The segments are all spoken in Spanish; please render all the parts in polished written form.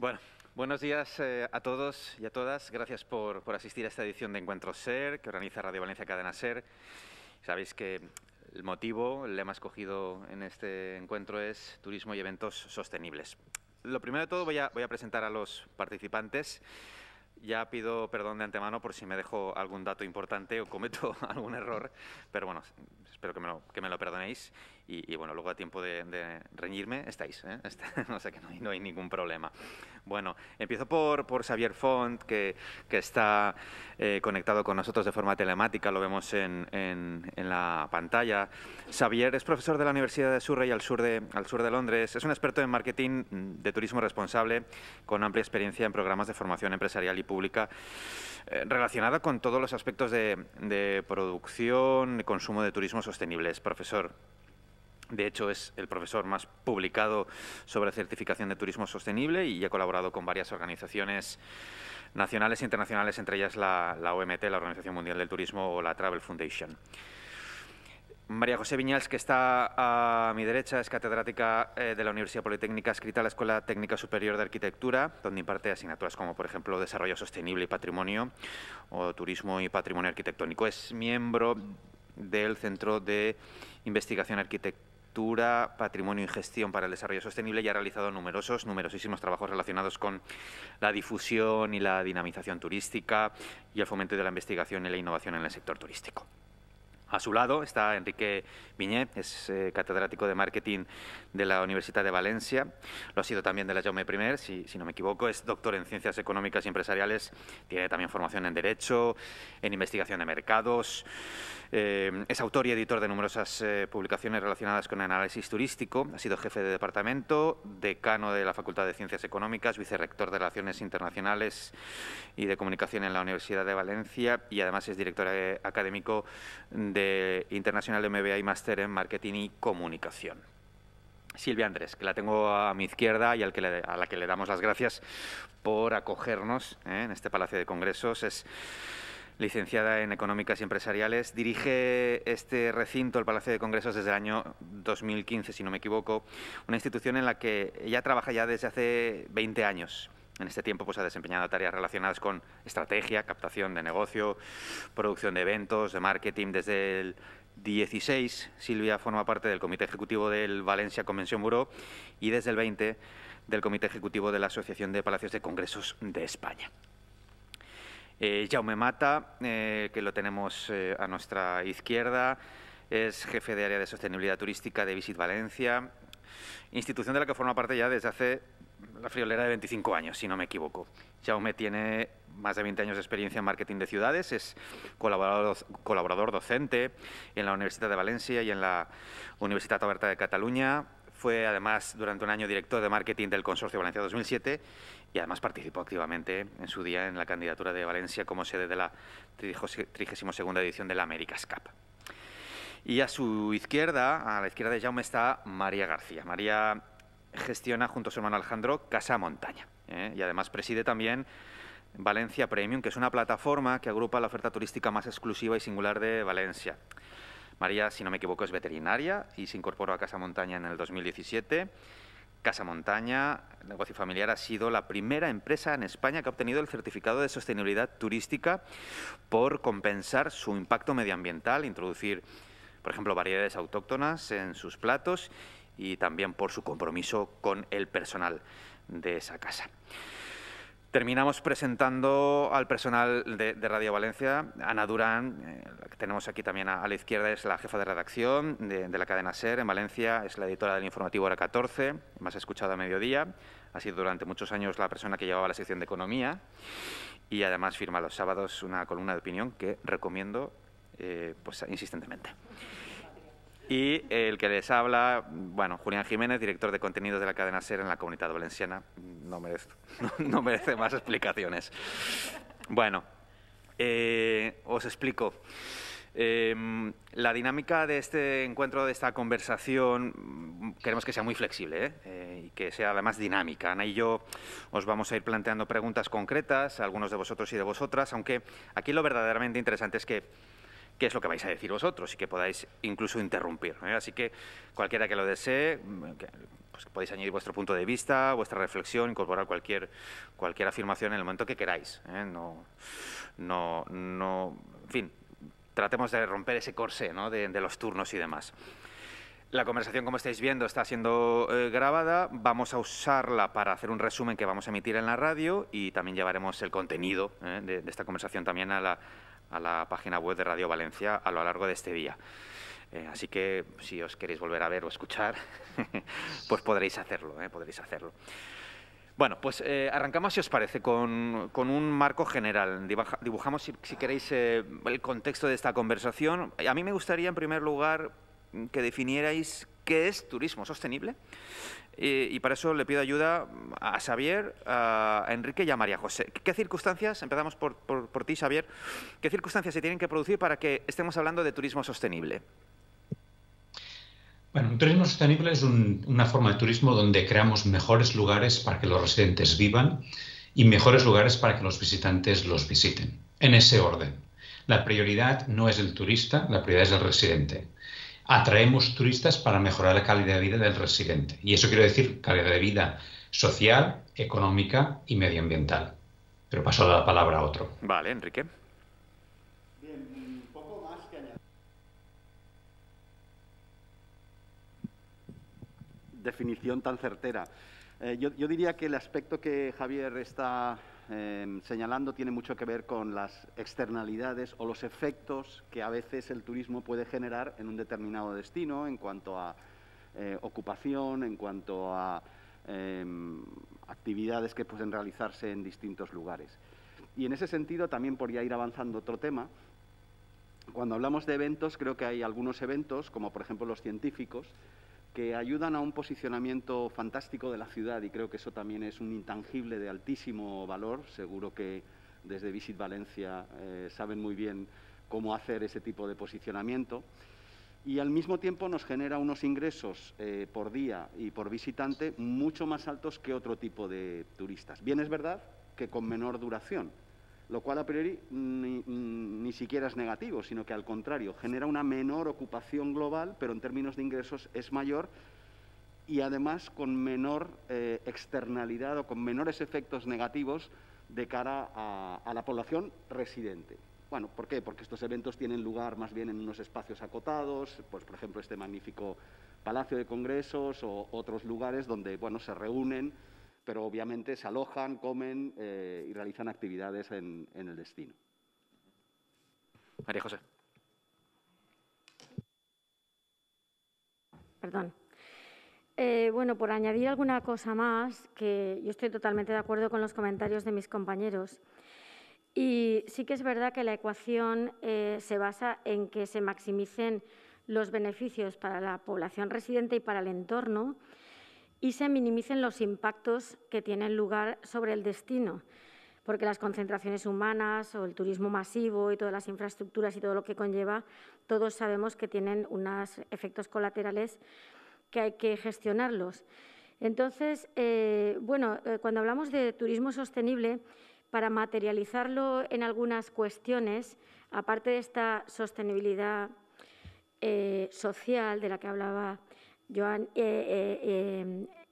Bueno, buenos días a todos y a todas. Gracias por asistir a esta edición de Encuentros SER, que organiza Radio Valencia Cadena SER. Sabéis que el motivo, el lema escogido en este encuentro es Turismo y Eventos Sostenibles. Lo primero de todo voy a presentar a los participantes. Ya pido perdón de antemano por si me dejo algún dato importante o cometo algún error, pero bueno, espero que me lo perdonéis y bueno, luego a tiempo de reñirme estáis, ¿eh? O sea que no hay ningún problema. Bueno, empiezo por Xavier Font, que está conectado con nosotros de forma telemática, lo vemos en la pantalla. Xavier es profesor de la Universidad de Surrey al sur de Londres. Es un experto en marketing de turismo responsable con amplia experiencia en programas de formación empresarial y pública relacionada con todos los aspectos de producción y consumo de turismo sostenibles. Profesor. De hecho, es el profesor más publicado sobre certificación de turismo sostenible y ha colaborado con varias organizaciones nacionales e internacionales, entre ellas la OMT, la Organización Mundial del Turismo, o la Travel Foundation. María José Viñals, que está a mi derecha, es catedrática de la Universidad Politécnica, adscrita a la Escuela Técnica Superior de Arquitectura, donde imparte asignaturas como, por ejemplo, Desarrollo Sostenible y Patrimonio o Turismo y Patrimonio Arquitectónico. Es miembro del Centro de Investigación Arquitectura, Patrimonio y Gestión para el Desarrollo Sostenible y ha realizado numerosísimos trabajos relacionados con la difusión y la dinamización turística y el fomento de la investigación y la innovación en el sector turístico. A su lado está Enrique Viñé, es catedrático de Marketing de la Universidad de Valencia. Lo ha sido también de la Jaume I, si no me equivoco. Es doctor en Ciencias Económicas y Empresariales. Tiene también formación en Derecho, en Investigación de Mercados. Es autor y editor de numerosas publicaciones relacionadas con el análisis turístico. Ha sido jefe de departamento, decano de la Facultad de Ciencias Económicas, vicerrector de Relaciones Internacionales y de Comunicación en la Universidad de Valencia y además es director académico de Internacional MBA y Máster en Marketing y Comunicación. Silvia Andrés, que la tengo a mi izquierda y a la que le damos las gracias por acogernos en este Palacio de Congresos. Es licenciada en Económicas y Empresariales. Dirige este recinto, el Palacio de Congresos, desde el año 2015, si no me equivoco, una institución en la que ella trabaja ya desde hace 20 años. En este tiempo pues, ha desempeñado tareas relacionadas con estrategia, captación de negocio, producción de eventos, de marketing. Desde el 16, Silvia forma parte del Comité Ejecutivo del Valencia Convention Bureau y desde el 20 del Comité Ejecutivo de la Asociación de Palacios de Congresos de España. Jaume Mata, que lo tenemos a nuestra izquierda, es jefe de área de sostenibilidad turística de Visit Valencia, institución de la que forma parte ya desde hace la friolera de 25 años, si no me equivoco. Jaume tiene más de 20 años de experiencia en marketing de ciudades, es colaborador docente en la Universidad de Valencia y en la Universitat Oberta de Cataluña. Fue además durante un año director de marketing del Consorcio Valencia 2007 y además participó activamente en su día en la candidatura de Valencia como sede de la 32ª edición de la America's Cup. Y a su izquierda, a la izquierda de Jaume, está María García. María gestiona junto a su hermano Alejandro Casa Montaña y además preside también Valencia Premium, que es una plataforma que agrupa la oferta turística más exclusiva y singular de Valencia. María, si no me equivoco, es veterinaria y se incorporó a Casa Montaña en el 2017. Casa Montaña, negocio familiar, ha sido la primera empresa en España que ha obtenido el certificado de sostenibilidad turística por compensar su impacto medioambiental, introducir, por ejemplo, variedades autóctonas en sus platos y también por su compromiso con el personal de esa casa. Terminamos presentando al personal de Radio Valencia. Ana Durán, la que tenemos aquí también a la izquierda, es la jefa de redacción de la cadena SER en Valencia, es la editora del informativo Hora 14, más escuchada a mediodía. Ha sido durante muchos años la persona que llevaba la sección de Economía y además firma los sábados una columna de opinión que recomiendo pues, insistentemente. Y el que les habla, bueno, Julián Jiménez, director de contenidos de la cadena SER en la Comunitat Valenciana. No merece más explicaciones. Bueno, os explico. La dinámica de este encuentro, de esta conversación, queremos que sea muy flexible y que sea además dinámica. Ana y yo os vamos a ir planteando preguntas concretas, a algunos de vosotros y de vosotras, aunque aquí lo verdaderamente interesante es qué es lo que vais a decir vosotros y que podáis incluso interrumpir. Así que cualquiera que lo desee, pues podéis añadir vuestro punto de vista, vuestra reflexión, incorporar cualquier afirmación en el momento que queráis. En fin, tratemos de romper ese corsé, ¿no?, de los turnos y demás. La conversación, como estáis viendo, está siendo grabada. Vamos a usarla para hacer un resumen que vamos a emitir en la radio y también llevaremos el contenido de esta conversación también a la página web de Radio Valencia a lo largo de este día. Así que si os queréis volver a ver o escuchar, pues podréis hacerlo. Bueno, pues arrancamos, si os parece, con un marco general. Dibujamos, si queréis, el contexto de esta conversación. A mí me gustaría, en primer lugar, que definierais qué es turismo sostenible. Y para eso le pido ayuda a Xavier, a Enrique y a María José. ¿Qué circunstancias, empezamos por ti, Xavier, qué circunstancias se tienen que producir para que estemos hablando de turismo sostenible? Bueno, un turismo sostenible es una forma de turismo donde creamos mejores lugares para que los residentes vivan y mejores lugares para que los visitantes los visiten. En ese orden. La prioridad no es el turista, la prioridad es el residente. Atraemos turistas para mejorar la calidad de vida del residente. Y eso quiere decir calidad de vida social, económica y medioambiental. Pero paso la palabra a otro. Vale, Enrique. Bien, un poco más que añadir. Definición tan certera. Yo diría que el aspecto que Javier está señalando tiene mucho que ver con las externalidades o los efectos que a veces el turismo puede generar en un determinado destino en cuanto a ocupación, en cuanto a actividades que pueden realizarse en distintos lugares. Y en ese sentido, también por ya ir avanzando otro tema, cuando hablamos de eventos, creo que hay algunos eventos, como por ejemplo los científicos, que ayudan a un posicionamiento fantástico de la ciudad, y creo que eso también es un intangible de altísimo valor. Seguro que desde Visit Valencia saben muy bien cómo hacer ese tipo de posicionamiento. Y al mismo tiempo nos genera unos ingresos por día y por visitante mucho más altos que otro tipo de turistas. Bien, es verdad que con menor duración, lo cual a priori ni siquiera es negativo, sino que al contrario, genera una menor ocupación global, pero en términos de ingresos es mayor y además con menor externalidad o con menores efectos negativos de cara a la población residente. Bueno, ¿por qué? Porque estos eventos tienen lugar más bien en unos espacios acotados, pues por ejemplo este magnífico Palacio de Congresos o otros lugares donde, bueno, se reúnen, pero obviamente se alojan, comen y realizan actividades en el destino. María José. Perdón. Bueno, por añadir alguna cosa más, que yo estoy totalmente de acuerdo con los comentarios de mis compañeros. Y sí que es verdad que la ecuación se basa en que se maximicen los beneficios para la población residente y para el entorno, y se minimicen los impactos que tienen lugar sobre el destino, porque las concentraciones humanas o el turismo masivo y todas las infraestructuras y todo lo que conlleva, todos sabemos que tienen unos efectos colaterales que hay que gestionarlos. Entonces, cuando hablamos de turismo sostenible, para materializarlo en algunas cuestiones, aparte de esta sostenibilidad social de la que hablaba Joan,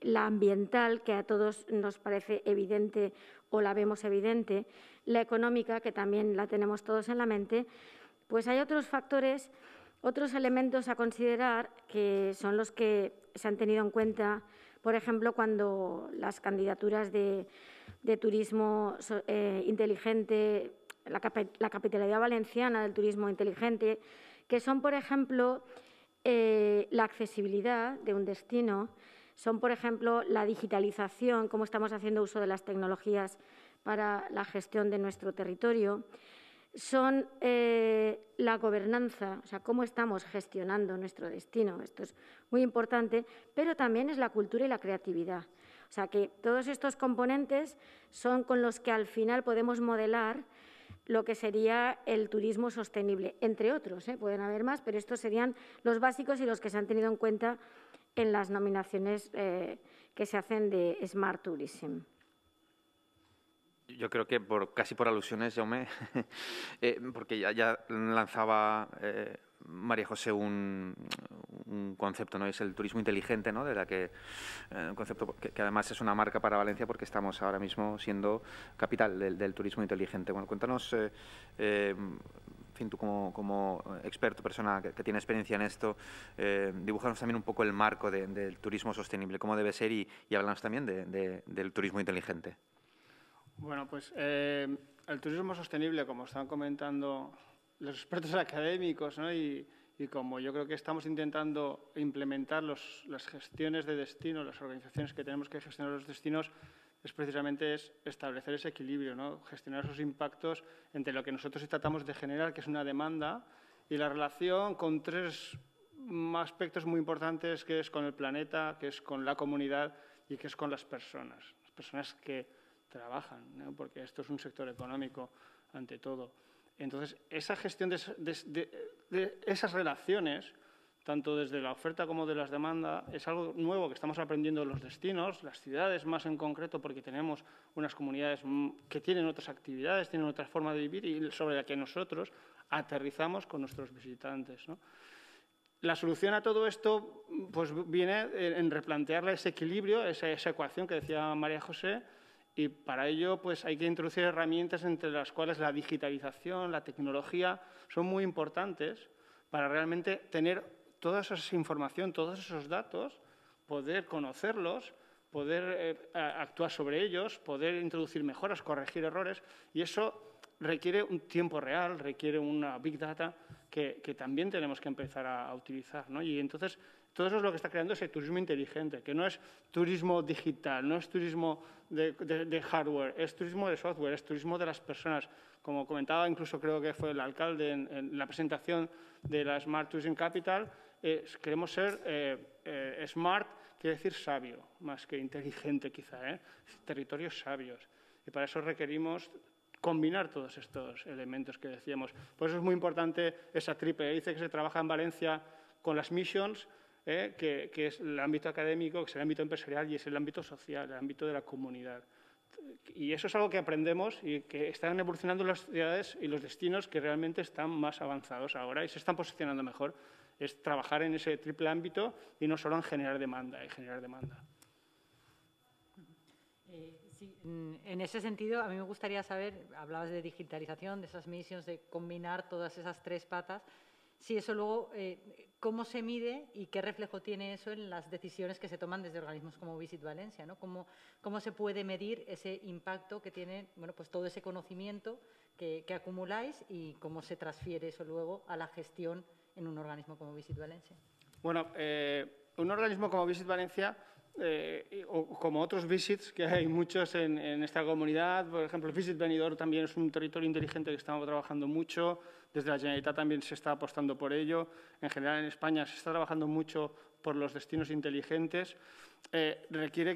la ambiental, que a todos nos parece evidente o la vemos evidente, la económica, que también la tenemos todos en la mente, pues hay otros factores, otros elementos a considerar que son los que se han tenido en cuenta, por ejemplo, cuando las candidaturas de turismo inteligente, la capitalidad valenciana del turismo inteligente, que son, por ejemplo, la accesibilidad de un destino, son, por ejemplo, la digitalización, cómo estamos haciendo uso de las tecnologías para la gestión de nuestro territorio, son la gobernanza, o sea, cómo estamos gestionando nuestro destino. Esto es muy importante, pero también es la cultura y la creatividad. O sea, que todos estos componentes son con los que al final podemos modelar lo que sería el turismo sostenible, entre otros, pueden haber más, pero estos serían los básicos y los que se han tenido en cuenta en las nominaciones que se hacen de Smart Tourism. Yo creo que casi por alusiones, Jaume, porque ya lanzaba María José un un concepto, ¿no? Es el turismo inteligente, ¿no? De la que, un concepto que además es una marca para Valencia porque estamos ahora mismo siendo capital del turismo inteligente. Bueno, cuéntanos, en fin, tú como experto, persona que tiene experiencia en esto, dibújanos también un poco el marco del turismo sostenible, cómo debe ser y háblanos también del turismo inteligente. Bueno, pues el turismo sostenible, como están comentando los expertos académicos, ¿no? y como yo creo que estamos intentando implementar las gestiones de destino, las organizaciones que tenemos que gestionar los destinos, es precisamente establecer ese equilibrio, ¿no? Gestionar esos impactos entre lo que nosotros tratamos de generar, que es una demanda, y la relación con tres aspectos muy importantes, que es con el planeta, que es con la comunidad y que es con las personas que trabajan, ¿no? Porque esto es un sector económico ante todo. Entonces, esa gestión de esas relaciones, tanto desde la oferta como de las demandas, es algo nuevo que estamos aprendiendo en los destinos, las ciudades más en concreto, porque tenemos unas comunidades que tienen otras actividades, tienen otra forma de vivir y sobre la que nosotros aterrizamos con nuestros visitantes, ¿no? La solución a todo esto pues, viene en replantear ese equilibrio, esa ecuación que decía María José, y para ello pues, hay que introducir herramientas entre las cuales la digitalización, la tecnología son muy importantes para realmente tener toda esa información, todos esos datos, poder conocerlos, poder actuar sobre ellos, poder introducir mejoras, corregir errores, y eso requiere un tiempo real, requiere una Big Data que también tenemos que empezar a utilizar, ¿no? Y entonces, todo eso es lo que está creando ese turismo inteligente, que no es turismo digital, no es turismo de hardware, es turismo de software, es turismo de las personas. Como comentaba, incluso creo que fue el alcalde en la presentación de la Smart Tourism Capital, queremos ser smart, quiere decir sabio, más que inteligente quizá, territorios sabios. Y para eso requerimos combinar todos estos elementos que decíamos. Por eso es muy importante esa triple hélice que se trabaja en Valencia con las missions, que es el ámbito académico, que es el ámbito empresarial y es el ámbito social, el ámbito de la comunidad. Y eso es algo que aprendemos y que están evolucionando las ciudades y los destinos que realmente están más avanzados ahora y se están posicionando mejor. Es trabajar en ese triple ámbito y no solo en generar demanda. Sí, en ese sentido, a mí me gustaría saber, hablabas de digitalización, de esas misiones, de combinar todas esas tres patas, si eso luego, ¿cómo se mide y qué reflejo tiene eso en las decisiones que se toman desde organismos como Visit Valencia, ¿no? ¿Cómo se puede medir ese impacto que tiene, bueno, pues todo ese conocimiento que acumuláis y cómo se transfiere eso luego a la gestión en un organismo como Visit Valencia? Bueno, un organismo como Visit Valencia, o como otros visits, que hay muchos en esta comunidad, por ejemplo, Visit Benidorm también es un territorio inteligente que estamos trabajando mucho, desde la Generalitat también se está apostando por ello, en general en España se está trabajando mucho por los destinos inteligentes, requiere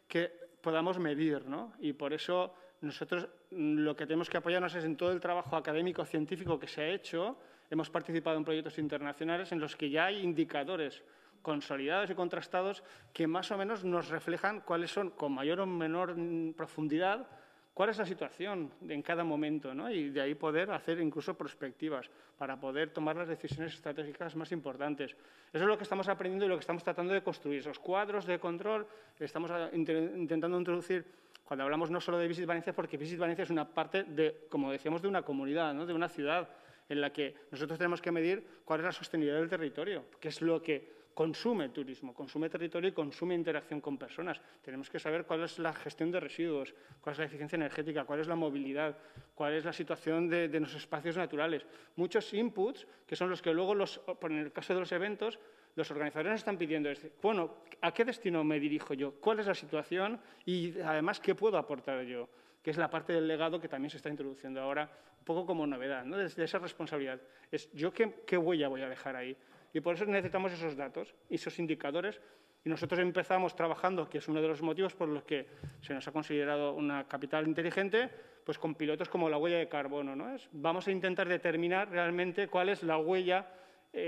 que podamos medir, ¿no? Y por eso nosotros lo que tenemos que apoyarnos es en todo el trabajo académico científico que se ha hecho. Hemos participado en proyectos internacionales en los que ya hay indicadores consolidados y contrastados que más o menos nos reflejan cuáles son, con mayor o menor profundidad, cuál es la situación en cada momento, ¿no? Y de ahí poder hacer incluso prospectivas para poder tomar las decisiones estratégicas más importantes. Eso es lo que estamos aprendiendo y lo que estamos tratando de construir. Esos cuadros de control que estamos intentando introducir cuando hablamos no solo de Visit Valencia, porque Visit Valencia es una parte, como decíamos, de una comunidad, ¿no? De una ciudad en la que nosotros tenemos que medir cuál es la sostenibilidad del territorio, qué es lo que consume el turismo, consume territorio y consume interacción con personas. Tenemos que saber cuál es la gestión de residuos, cuál es la eficiencia energética, cuál es la movilidad, cuál es la situación de los espacios naturales. Muchos inputs que son los que luego, en el caso de los eventos, los organizadores nos están pidiendo, bueno, ¿a qué destino me dirijo yo? ¿Cuál es la situación? Y además, ¿qué puedo aportar yo? Que es la parte del legado que también se está introduciendo ahora, un poco como novedad, ¿no? Desde esa responsabilidad. Es yo qué huella voy a dejar ahí. Y por eso necesitamos esos datos y esos indicadores. Y nosotros empezamos trabajando, que es uno de los motivos por los que se nos ha considerado una capital inteligente, pues con pilotos como la huella de carbono, ¿no? Vamos a intentar determinar realmente cuál es la huella,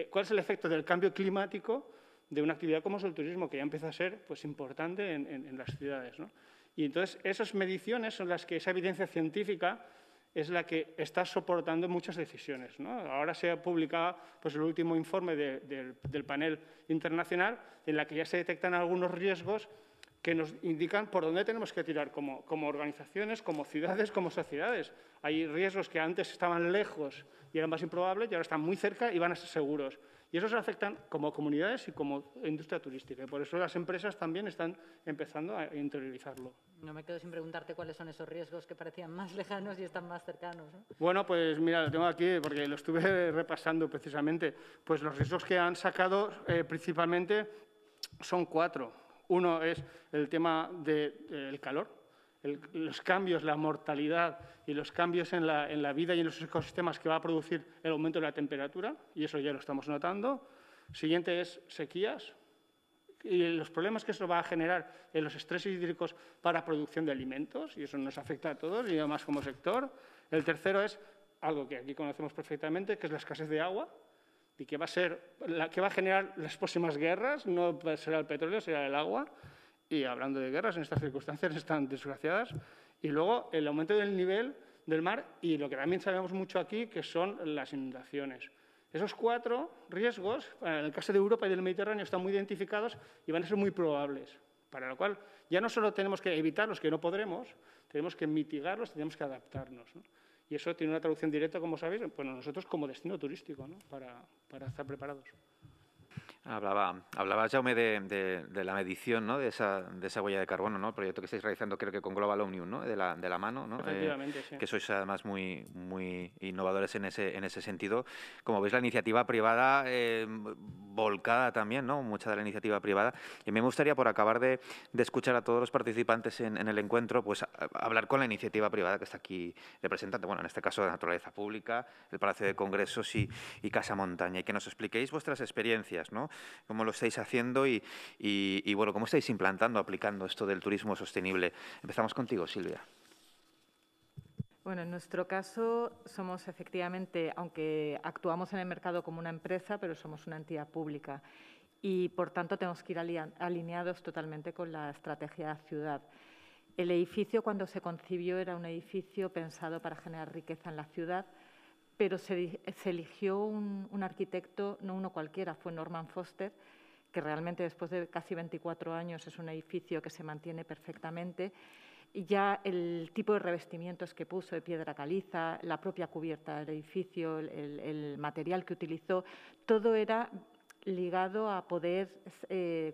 cuál es el efecto del cambio climático de una actividad como es el turismo, que ya empieza a ser pues, importante en las ciudades, ¿no? Y entonces esas mediciones son las que esa evidencia científica es la que está soportando muchas decisiones, ¿no? Ahora se ha publicado pues, el último informe del panel internacional en la que ya se detectan algunos riesgos que nos indican por dónde tenemos que tirar como organizaciones, como ciudades, como sociedades. Hay riesgos que antes estaban lejos y eran más improbables y ahora están muy cerca y van a ser seguros. Y esos afectan como comunidades y como industria turística. Y por eso las empresas también están empezando a interiorizarlo. No me quedo sin preguntarte cuáles son esos riesgos que parecían más lejanos y están más cercanos, ¿no? Bueno, pues mira, lo tengo aquí porque lo estuve repasando precisamente. Pues los riesgos que han sacado principalmente son 4. Uno es el tema del calor, los cambios, la mortalidad y los cambios en la vida y en los ecosistemas que va a producir el aumento de la temperatura, y eso ya lo estamos notando. Siguiente es sequías y los problemas que eso va a generar en los estreses hídricos para producción de alimentos, y eso nos afecta a todos y además como sector. El tercero es algo que aquí conocemos perfectamente, que es la escasez de agua, y que va a ser la que va a generar las próximas guerras, no será el petróleo, será el agua. Y hablando de guerras, en estas circunstancias tan desgraciadas. Y luego el aumento del nivel del mar y lo que también sabemos mucho aquí, que son las inundaciones. Esos 4 riesgos, en el caso de Europa y del Mediterráneo, están muy identificados y van a ser muy probables. Para lo cual, ya no solo tenemos que evitar los que no podremos, tenemos que mitigarlos, tenemos que adaptarnos, ¿no? Y eso tiene una traducción directa, como sabéis, bueno, nosotros como destino turístico, ¿no? para estar preparados. Hablaba Jaume de la medición, ¿no? de esa huella de carbono, ¿no? El proyecto que estáis realizando creo que con Global Omnium, ¿no? de la mano, ¿no? Efectivamente, sí. Que sois además muy innovadores en ese sentido. Como veis, la iniciativa privada volcada también, ¿no? Mucha de la iniciativa privada. Y a mí me gustaría, por acabar de escuchar a todos los participantes en el encuentro, pues hablar con la iniciativa privada que está aquí representante, bueno, en este caso de Naturaleza Pública, el Palacio de Congresos y Casa Montaña, y que nos expliquéis vuestras experiencias, ¿no? Cómo lo estáis haciendo y bueno, cómo estáis implantando, aplicando esto del turismo sostenible. Empezamos contigo, Silvia. Bueno, en nuestro caso somos efectivamente, aunque actuamos en el mercado como una empresa, pero somos una entidad pública y, por tanto, tenemos que ir alineados totalmente con la estrategia de ciudad. El edificio, cuando se concibió, era un edificio pensado para generar riqueza en la ciudad, pero se eligió un arquitecto, no uno cualquiera, fue Norman Foster, que realmente después de casi 24 años es un edificio que se mantiene perfectamente. Y ya el tipo de revestimientos que puso de piedra caliza, la propia cubierta del edificio, el material que utilizó, todo era ligado a poder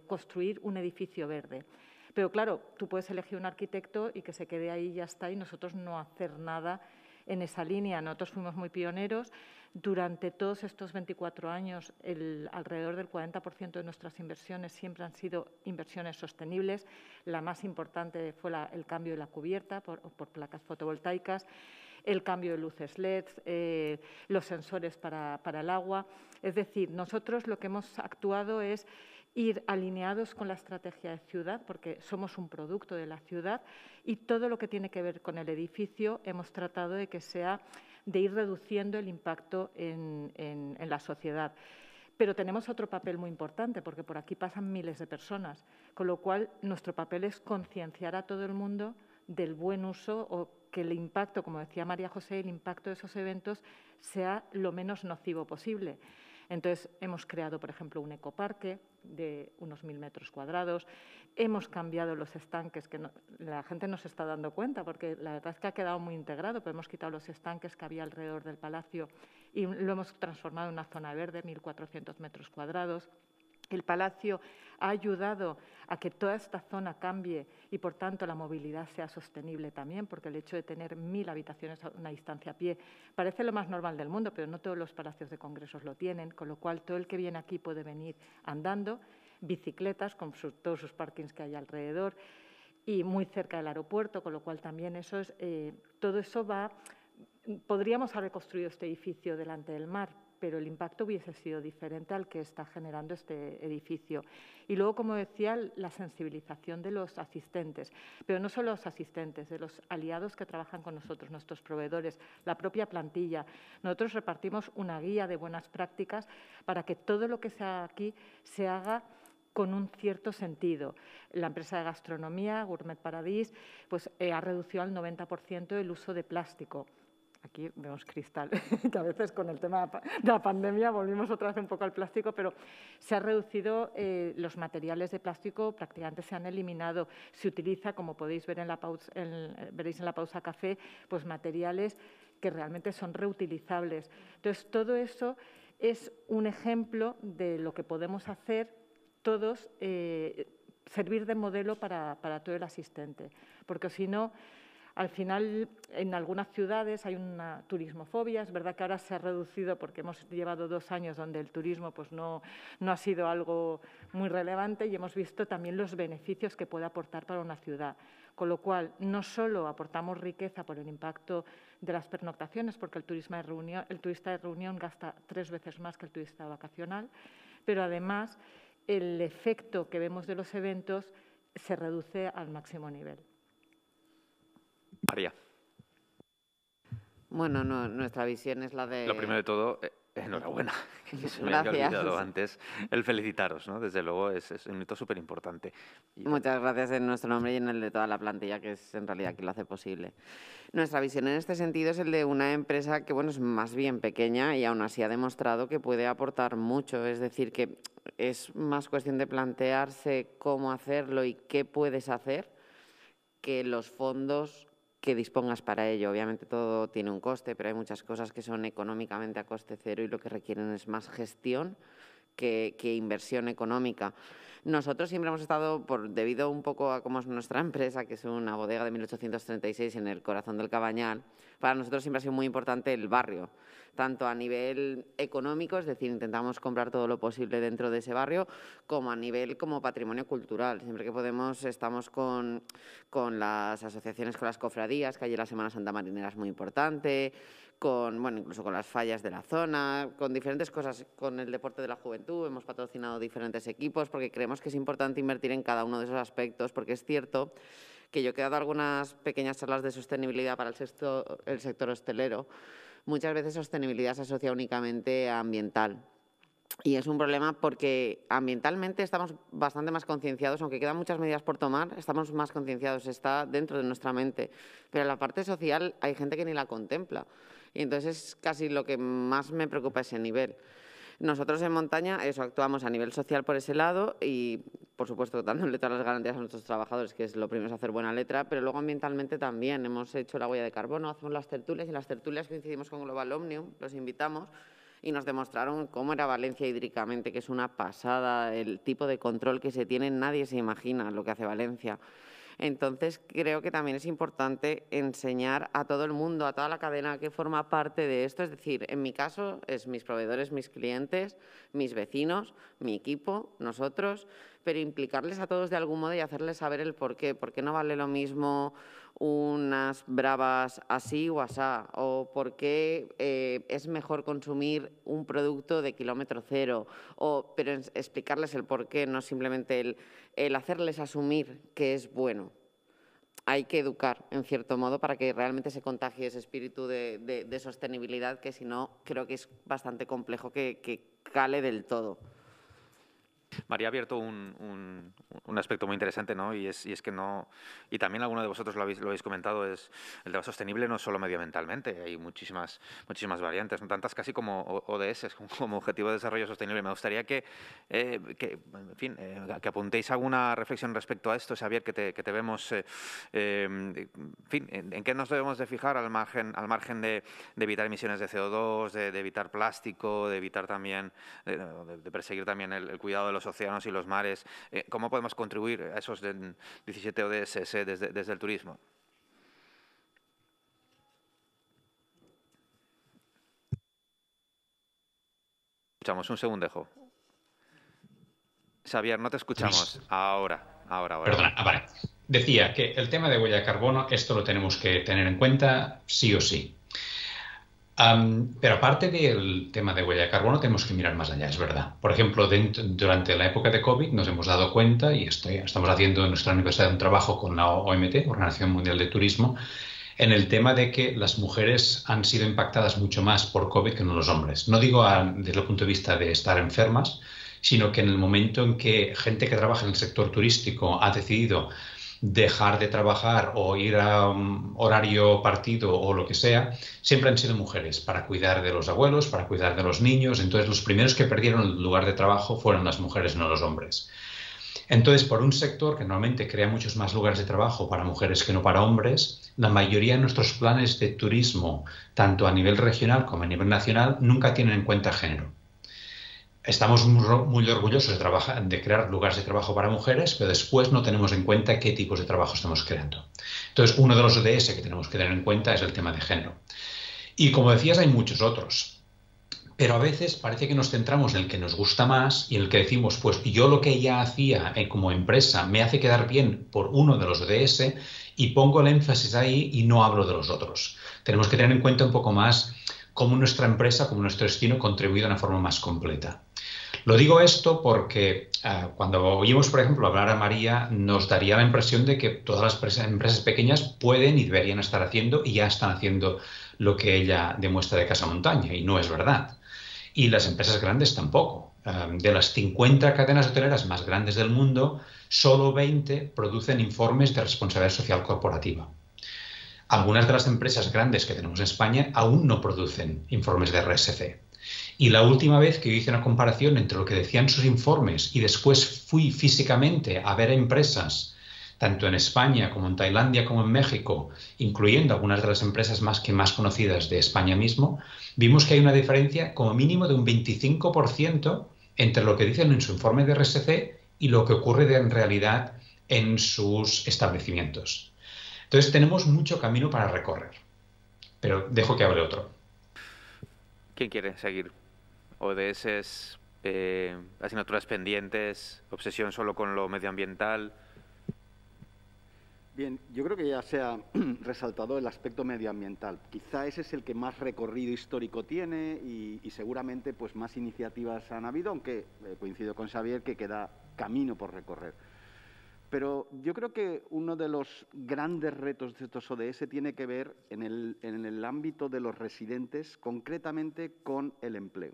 construir un edificio verde. Pero claro, tú puedes elegir un arquitecto y que se quede ahí y ya está, y nosotros no hacer nada en esa línea. Nosotros fuimos muy pioneros. Durante todos estos 24 años, alrededor del 40% de nuestras inversiones siempre han sido inversiones sostenibles. La más importante fue el cambio de la cubierta por placas fotovoltaicas, el cambio de luces LED, los sensores para el agua. Es decir, nosotros lo que hemos actuado es ir alineados con la estrategia de ciudad, porque somos un producto de la ciudad, y todo lo que tiene que ver con el edificio hemos tratado de ir reduciendo el impacto en la sociedad. Pero tenemos otro papel muy importante, porque por aquí pasan miles de personas, con lo cual nuestro papel es concienciar a todo el mundo del buen uso o que el impacto, como decía María José, el impacto de esos eventos sea lo menos nocivo posible. Entonces, hemos creado, por ejemplo, un ecoparque de unos 1000 metros cuadrados. Hemos cambiado los estanques, que la gente no se está dando cuenta, porque la verdad es que ha quedado muy integrado, pero hemos quitado los estanques que había alrededor del palacio y lo hemos transformado en una zona verde, 1400 metros cuadrados. El palacio ha ayudado a que toda esta zona cambie y, por tanto, la movilidad sea sostenible también, porque el hecho de tener 1000 habitaciones a una distancia a pie parece lo más normal del mundo, pero no todos los palacios de congresos lo tienen, con lo cual todo el que viene aquí puede venir andando, bicicletas con todos sus parkings que hay alrededor y muy cerca del aeropuerto, con lo cual también todo eso podríamos haber construido este edificio delante del mar, pero el impacto hubiese sido diferente al que está generando este edificio. Y luego, como decía, la sensibilización de los asistentes, pero no solo los asistentes, de los aliados que trabajan con nosotros, nuestros proveedores, la propia plantilla. Nosotros repartimos una guía de buenas prácticas para que todo lo que se haga aquí se haga con un cierto sentido. La empresa de gastronomía, Gourmet Paradis, pues, ha reducido al 90% el uso de plástico. aquí vemos cristal, que a veces con el tema de la pandemia volvimos otra vez un poco al plástico, pero se ha reducido, los materiales de plástico prácticamente se han eliminado. Se utiliza, como podéis ver veréis en la pausa café, pues materiales que realmente son reutilizables. Entonces, todo eso es un ejemplo de lo que podemos hacer todos, servir de modelo para todo el asistente, porque si no, al final, en algunas ciudades hay una turismofobia. Es verdad que ahora se ha reducido porque hemos llevado 2 años donde el turismo pues no ha sido algo muy relevante y hemos visto también los beneficios que puede aportar para una ciudad. Con lo cual, no solo aportamos riqueza por el impacto de las pernoctaciones, porque el turista de reunión gasta 3 veces más que el turista vacacional, pero además el efecto que vemos de los eventos se reduce al máximo nivel. María. Bueno, nuestra visión es la de... Lo primero de todo, enhorabuena. Que se me había olvidado antes el felicitaros, ¿no? Desde luego es un hito súper importante. Muchas gracias en nuestro nombre y en el de toda la plantilla, que es en realidad quien lo hace posible. Nuestra visión en este sentido es el de una empresa que, bueno, es más bien pequeña y aún así ha demostrado que puede aportar mucho. Es decir, que es más cuestión de plantearse cómo hacerlo y qué puedes hacer que los fondos que dispongas para ello. Obviamente todo tiene un coste, pero hay muchas cosas que son económicamente a coste cero y lo que requieren es más gestión que inversión económica. Nosotros siempre hemos estado, debido un poco a cómo es nuestra empresa, que es una bodega de 1836 en el corazón del Cabañal, para nosotros siempre ha sido muy importante el barrio, tanto a nivel económico, es decir, intentamos comprar todo lo posible dentro de ese barrio, como a nivel como patrimonio cultural. Siempre que podemos estamos con las asociaciones, con las cofradías, que allí la Semana Santa Marinera es muy importante, incluso con las fallas de la zona, con diferentes cosas, con el deporte de la juventud, hemos patrocinado diferentes equipos porque creemos que es importante invertir en cada uno de esos aspectos, porque es cierto que yo he dado algunas pequeñas charlas de sostenibilidad para el sector hostelero. Muchas veces sostenibilidad se asocia únicamente a ambiental. Y es un problema porque ambientalmente estamos bastante más concienciados, aunque quedan muchas medidas por tomar, estamos más concienciados, está dentro de nuestra mente. Pero en la parte social hay gente que ni la contempla. Y entonces es casi lo que más me preocupa ese nivel. Nosotros en Montaña actuamos a nivel social por ese lado y, por supuesto, dándole todas las garantías a nuestros trabajadores, que es lo primero, es hacer buena letra, pero luego ambientalmente también. Hemos hecho la huella de carbono, hacemos las tertulias y en las tertulias coincidimos con Global Omnium, los invitamos y nos demostraron cómo era Valencia hídricamente, que es una pasada, el tipo de control que se tiene, nadie se imagina lo que hace Valencia. Entonces, creo que también es importante enseñar a todo el mundo, a toda la cadena que forma parte de esto. Es decir, en mi caso, es mis proveedores, mis clientes, mis vecinos, mi equipo, nosotros, pero implicarles a todos de algún modo y hacerles saber el por qué. ¿Por qué no vale lo mismo unas bravas así o asá? ¿O por qué es mejor consumir un producto de kilómetro cero? Pero explicarles el por qué, no simplemente el hacerles asumir que es bueno. Hay que educar, en cierto modo, para que realmente se contagie ese espíritu de sostenibilidad, que si no, creo que es bastante complejo que cale del todo. María ha abierto un aspecto muy interesante, ¿no? Y es que no, y también alguno de vosotros lo habéis comentado, es el tema sostenible no solo medioambientalmente, hay muchísimas variantes, ¿no? Tantas casi como ODS, como Objetivo de Desarrollo Sostenible. Me gustaría que apuntéis alguna reflexión respecto a esto, Xavier, que te vemos, en qué nos debemos de fijar al margen de evitar emisiones de CO2, de evitar plástico, de evitar también, de perseguir también el cuidado de los océanos y los mares. ¿Cómo podemos contribuir a esos 17 ODS desde el turismo? Escuchamos un segundejo. Xavier, no te escuchamos. Ahora. Perdona, vale. Decía que el tema de huella de carbono, esto lo tenemos que tener en cuenta sí o sí. Pero aparte del tema de huella de carbono, tenemos que mirar más allá, es verdad. Por ejemplo, durante la época de COVID nos hemos dado cuenta, y estamos haciendo en nuestra universidad un trabajo con la OMT, Organización Mundial de Turismo, en el tema de que las mujeres han sido impactadas mucho más por COVID que no los hombres. No digo desde el punto de vista de estar enfermas, sino que en el momento en que gente que trabaja en el sector turístico ha decidido dejar de trabajar o ir a un horario partido o lo que sea, siempre han sido mujeres para cuidar de los abuelos, para cuidar de los niños. Entonces, los primeros que perdieron el lugar de trabajo fueron las mujeres, no los hombres. Entonces, por un sector que normalmente crea muchos más lugares de trabajo para mujeres que no para hombres, la mayoría de nuestros planes de turismo, tanto a nivel regional como a nivel nacional, nunca tienen en cuenta género. Estamos muy orgullosos de crear lugares de trabajo para mujeres, pero después no tenemos en cuenta qué tipos de trabajo estamos creando. Entonces, uno de los ODS que tenemos que tener en cuenta es el tema de género. Y como decías, hay muchos otros. Pero a veces parece que nos centramos en el que nos gusta más y en el que decimos, pues yo lo que ya hacía como empresa me hace quedar bien por uno de los ODS y pongo el énfasis ahí y no hablo de los otros. Tenemos que tener en cuenta un poco más cómo nuestra empresa, cómo nuestro destino contribuye de una forma más completa. Lo digo esto porque cuando oímos, por ejemplo, hablar a María, nos daría la impresión de que todas las empresas pequeñas pueden y deberían estar haciendo y ya están haciendo lo que ella demuestra de casa a montaña, y no es verdad. Y las empresas grandes tampoco. De las 50 cadenas hoteleras más grandes del mundo, solo 20 producen informes de responsabilidad social corporativa. Algunas de las empresas grandes que tenemos en España aún no producen informes de RSC. Y la última vez que yo hice una comparación entre lo que decían sus informes y después fui físicamente a ver empresas, tanto en España como en Tailandia como en México, incluyendo algunas de las empresas más conocidas de España mismo, vimos que hay una diferencia como mínimo de un 25% entre lo que dicen en su informe de RSC y lo que ocurre en realidad en sus establecimientos. Entonces tenemos mucho camino para recorrer, pero dejo que hable otro. ¿Quién quiere seguir? ODS, asignaturas pendientes, obsesión solo con lo medioambiental. Bien, yo creo que ya se ha resaltado el aspecto medioambiental. Quizá ese es el que más recorrido histórico tiene y seguramente pues más iniciativas han habido, aunque coincido con Xavier que queda camino por recorrer. Pero yo creo que uno de los grandes retos de estos ODS tiene que ver en el ámbito de los residentes, concretamente con el empleo.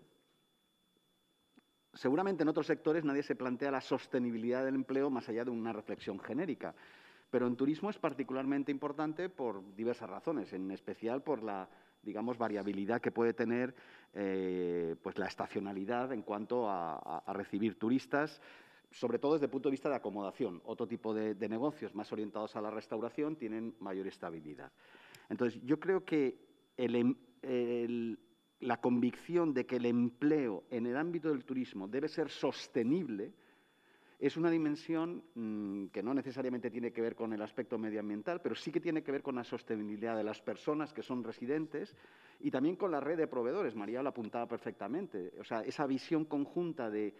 Seguramente en otros sectores nadie se plantea la sostenibilidad del empleo más allá de una reflexión genérica, pero en turismo es particularmente importante por diversas razones, en especial por la, digamos, variabilidad que puede tener pues la estacionalidad en cuanto a recibir turistas, sobre todo desde el punto de vista de acomodación. Otro tipo de negocios más orientados a la restauración tienen mayor estabilidad. Entonces, yo creo que la convicción de que el empleo en el ámbito del turismo debe ser sostenible es una dimensión que no necesariamente tiene que ver con el aspecto medioambiental, pero sí que tiene que ver con la sostenibilidad de las personas que son residentes y también con la red de proveedores. María lo apuntaba perfectamente. O sea, esa visión conjunta de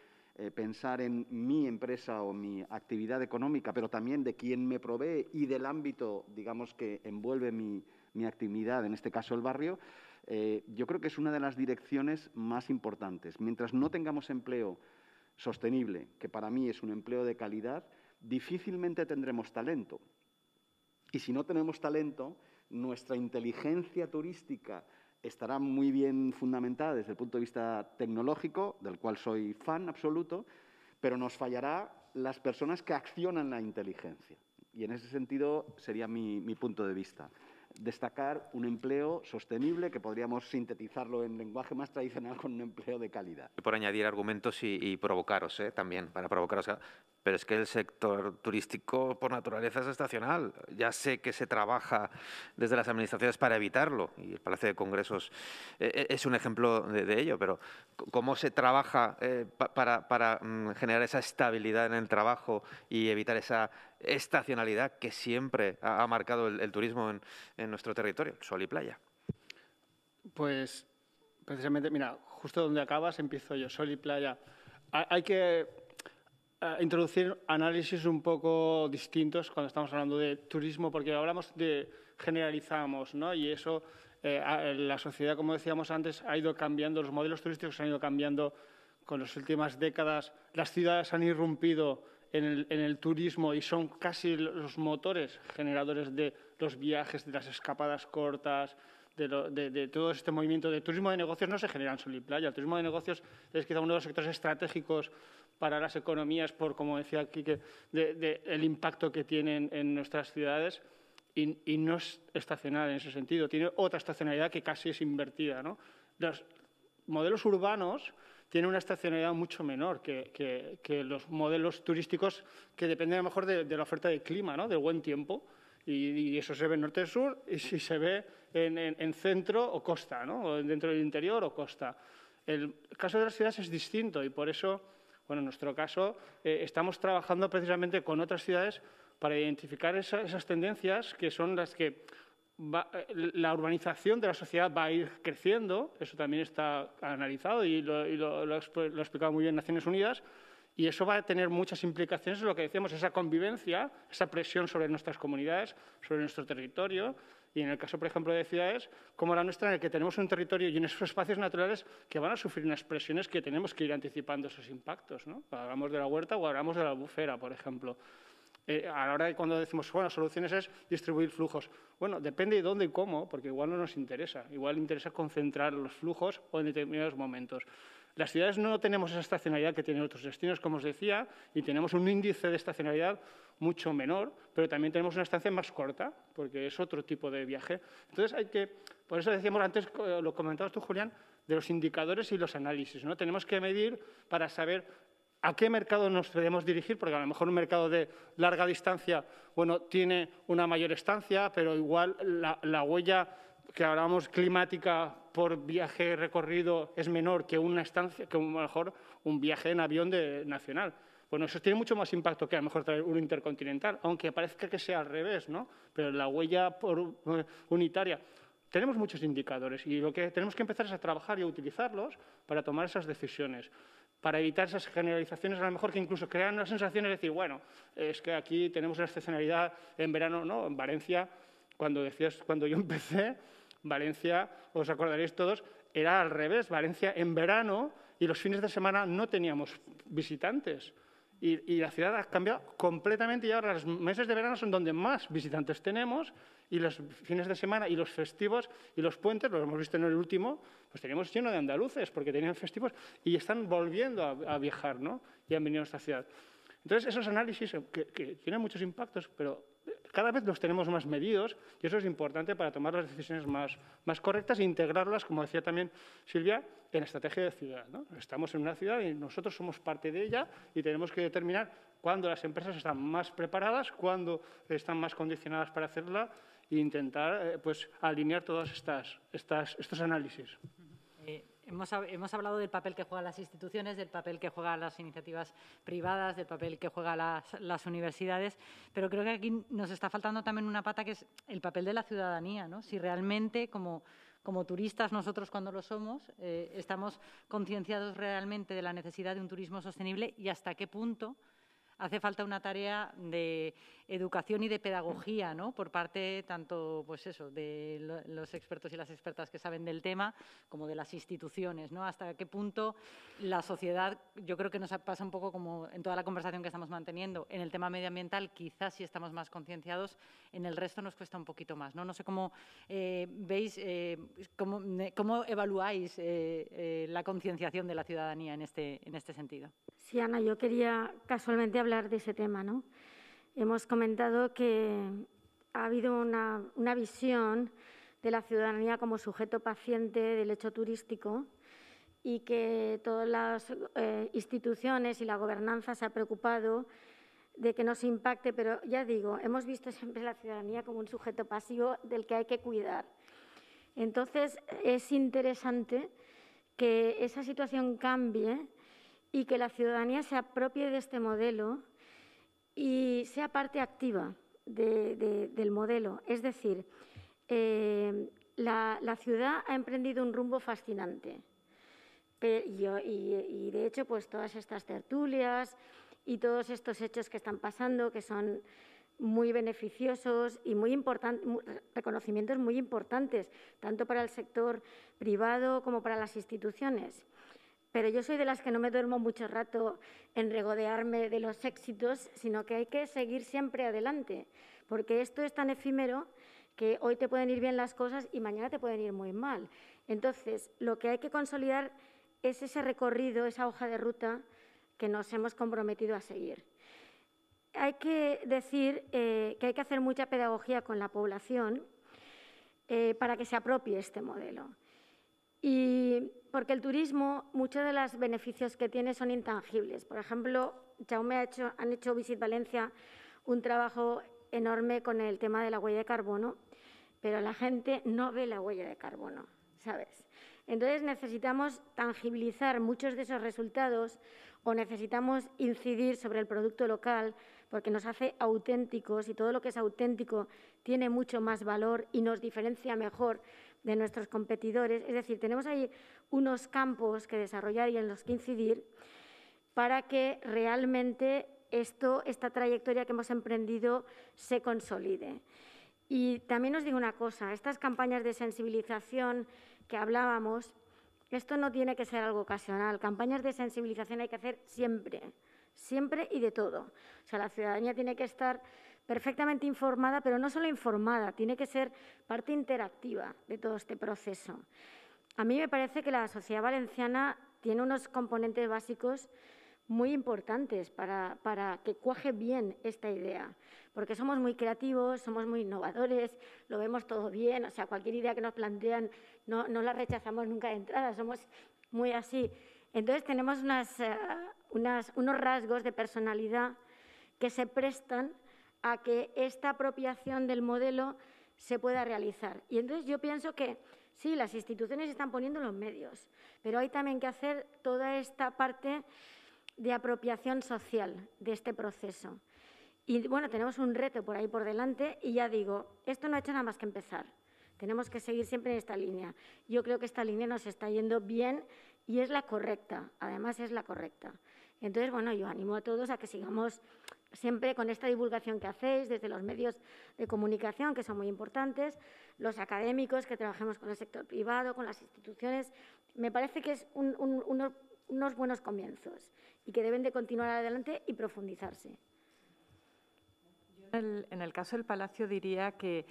pensar en mi empresa o mi actividad económica, pero también de quién me provee y del ámbito, digamos, que envuelve mi actividad, en este caso el barrio, yo creo que es una de las direcciones más importantes. Mientras no tengamos empleo sostenible, que para mí es un empleo de calidad, difícilmente tendremos talento. Y si no tenemos talento, nuestra inteligencia turística estará muy bien fundamentada desde el punto de vista tecnológico, del cual soy fan absoluto, pero nos fallará las personas que accionan la inteligencia. Y en ese sentido sería mi punto de vista. Destacar un empleo sostenible, que podríamos sintetizarlo en lenguaje más tradicional con un empleo de calidad. Y por añadir argumentos y provocaros también, para provocaros. Pero es que el sector turístico por naturaleza es estacional. Ya sé que se trabaja desde las administraciones para evitarlo, y el Palacio de Congresos es un ejemplo de ello, pero ¿cómo se trabaja para generar esa estabilidad en el trabajo y evitar esa estacionalidad que siempre ha marcado el turismo en nuestro territorio, sol y playa? Pues precisamente, mira, justo donde acabas empiezo yo, sol y playa. Hay que introducir análisis un poco distintos cuando estamos hablando de turismo, porque generalizamos, ¿no? Y eso, la sociedad, como decíamos antes, ha ido cambiando, los modelos turísticos han ido cambiando con las últimas décadas, las ciudades han irrumpido en el turismo y son casi los motores generadores de los viajes, de las escapadas cortas, de todo este movimiento de turismo de negocios no se genera en sol y playa. El turismo de negocios es quizá uno de los sectores estratégicos para las economías por, como decía aquí, el impacto que tienen en nuestras ciudades y no es estacional en ese sentido. Tiene otra estacionalidad que casi es invertida, ¿no? Los modelos urbanos tienen una estacionalidad mucho menor que los modelos turísticos que dependen a lo mejor de la oferta de clima, ¿no? Del buen tiempo. Y eso se ve en norte-sur y si se ve en centro o costa, ¿no? O dentro del interior o costa. El caso de las ciudades es distinto y por eso, bueno, en nuestro caso, estamos trabajando precisamente con otras ciudades para identificar esas tendencias que son las que la urbanización de la sociedad va a ir creciendo. Eso también está analizado y lo ha explicado muy bien Naciones Unidas. Y eso va a tener muchas implicaciones en lo que decíamos, esa convivencia, esa presión sobre nuestras comunidades, sobre nuestro territorio. Y en el caso, por ejemplo, de ciudades como la nuestra, en el que tenemos un territorio y unos espacios naturales que van a sufrir unas presiones que tenemos que ir anticipando esos impactos, ¿no? Hablamos de la huerta o hablamos de la albufera, por ejemplo. A la hora de cuando decimos, bueno, soluciones es distribuir flujos. Bueno, depende de dónde y cómo, porque igual no nos interesa. Igual interesa concentrar los flujos o en determinados momentos. Las ciudades no tenemos esa estacionalidad que tienen otros destinos, como os decía, y tenemos un índice de estacionalidad mucho menor, pero también tenemos una estancia más corta, porque es otro tipo de viaje. Entonces, por eso decíamos antes, lo comentabas tú, Julián, de los indicadores y los análisis, ¿no? Tenemos que medir para saber a qué mercado nos debemos dirigir, porque a lo mejor un mercado de larga distancia, bueno, tiene una mayor estancia, pero igual la huella que hablábamos climática por viaje recorrido es menor que una estancia, que a lo mejor un viaje en avión nacional. Bueno, eso tiene mucho más impacto que a lo mejor traer un intercontinental, aunque parezca que sea al revés, ¿no? Pero la huella unitaria. Tenemos muchos indicadores y lo que tenemos que empezar es a trabajar y a utilizarlos para tomar esas decisiones, para evitar esas generalizaciones, a lo mejor que incluso crean la sensación de decir, bueno, es que aquí tenemos una estacionalidad en verano, no, en Valencia, cuando yo empecé, Valencia, os acordaréis todos, era al revés. Valencia en verano y los fines de semana no teníamos visitantes. Y la ciudad ha cambiado completamente y ahora los meses de verano son donde más visitantes tenemos y los fines de semana y los festivos y los puentes, lo hemos visto en el último, pues teníamos lleno de andaluces porque tenían festivos y están volviendo a viajar, ¿no? Y han venido a esta ciudad. Entonces, esos análisis que tienen muchos impactos, pero cada vez los tenemos más medidos y eso es importante para tomar las decisiones más correctas e integrarlas, como decía también Silvia, en la estrategia de ciudad, ¿no? Estamos en una ciudad y nosotros somos parte de ella y tenemos que determinar cuándo las empresas están más preparadas, cuándo están más condicionadas para hacerla e intentar pues, alinear todos estos análisis. Hemos hablado del papel que juegan las instituciones, del papel que juegan las iniciativas privadas, del papel que juegan las universidades, pero creo que aquí nos está faltando también una pata que es el papel de la ciudadanía, ¿no? Si realmente, como turistas nosotros cuando lo somos, estamos concienciados realmente de la necesidad de un turismo sostenible y hasta qué punto hace falta una tarea de educación y de pedagogía, ¿no? Por parte tanto, pues eso, de los expertos y las expertas que saben del tema, como de las instituciones, ¿no? Hasta qué punto la sociedad, yo creo que nos pasa un poco como en toda la conversación que estamos manteniendo, en el tema medioambiental quizás sí estamos más concienciados, en el resto nos cuesta un poquito más, ¿no? No sé cómo veis, cómo evaluáis la concienciación de la ciudadanía en este sentido. Sí, Ana, yo quería casualmente hablar de ese tema, ¿no? Hemos comentado que ha habido una visión de la ciudadanía como sujeto paciente del hecho turístico y que todas las instituciones y la gobernanza se ha preocupado de que no se impacte, pero ya digo, hemos visto siempre la ciudadanía como un sujeto pasivo del que hay que cuidar. Entonces, es interesante que esa situación cambie y que la ciudadanía se apropie de este modelo y sea parte activa del modelo. Es decir, la ciudad ha emprendido un rumbo fascinante. Y de hecho, pues todas estas tertulias y todos estos hechos que están pasando, que son muy beneficiosos y muy importantes, reconocimientos muy importantes, tanto para el sector privado como para las instituciones. Pero yo soy de las que no me duermo mucho rato en regodearme de los éxitos, sino que hay que seguir siempre adelante, porque esto es tan efímero que hoy te pueden ir bien las cosas y mañana te pueden ir muy mal. Entonces, lo que hay que consolidar es ese recorrido, esa hoja de ruta que nos hemos comprometido a seguir. Hay que decir que hay que hacer mucha pedagogía con la población para que se apropie este modelo. Y porque el turismo, muchos de los beneficios que tiene son intangibles. Por ejemplo, Jaume han hecho Visit Valencia un trabajo enorme con el tema de la huella de carbono, pero la gente no ve la huella de carbono, ¿sabes? Entonces necesitamos tangibilizar muchos de esos resultados o necesitamos incidir sobre el producto local porque nos hace auténticos y todo lo que es auténtico tiene mucho más valor y nos diferencia mejor de nuestros competidores. Es decir, tenemos ahí unos campos que desarrollar y en los que incidir para que realmente esta trayectoria que hemos emprendido se consolide. Y también os digo una cosa, estas campañas de sensibilización que hablábamos, esto no tiene que ser algo ocasional. Campañas de sensibilización hay que hacer siempre, siempre y de todo. O sea, la ciudadanía tiene que estar perfectamente informada, pero no solo informada, tiene que ser parte interactiva de todo este proceso. A mí me parece que la sociedad valenciana tiene unos componentes básicos muy importantes para que cuaje bien esta idea, porque somos muy creativos, somos muy innovadores, lo vemos todo bien, o sea, cualquier idea que nos plantean no la rechazamos nunca de entrada, somos muy así. Entonces tenemos unos rasgos de personalidad que se prestan a que esta apropiación del modelo se pueda realizar. Y entonces yo pienso que sí, las instituciones están poniendo los medios, pero hay también que hacer toda esta parte de apropiación social de este proceso. Y bueno, tenemos un reto por ahí por delante y ya digo, esto no ha hecho nada más que empezar. Tenemos que seguir siempre en esta línea. Yo creo que esta línea nos está yendo bien y es la correcta, además es la correcta. Entonces, bueno, yo animo a todos a que sigamos siempre con esta divulgación que hacéis desde los medios de comunicación, que son muy importantes, los académicos, que trabajemos con el sector privado, con las instituciones. Me parece que es unos buenos comienzos y que deben de continuar adelante y profundizarse. Yo en el caso del Palacio diría que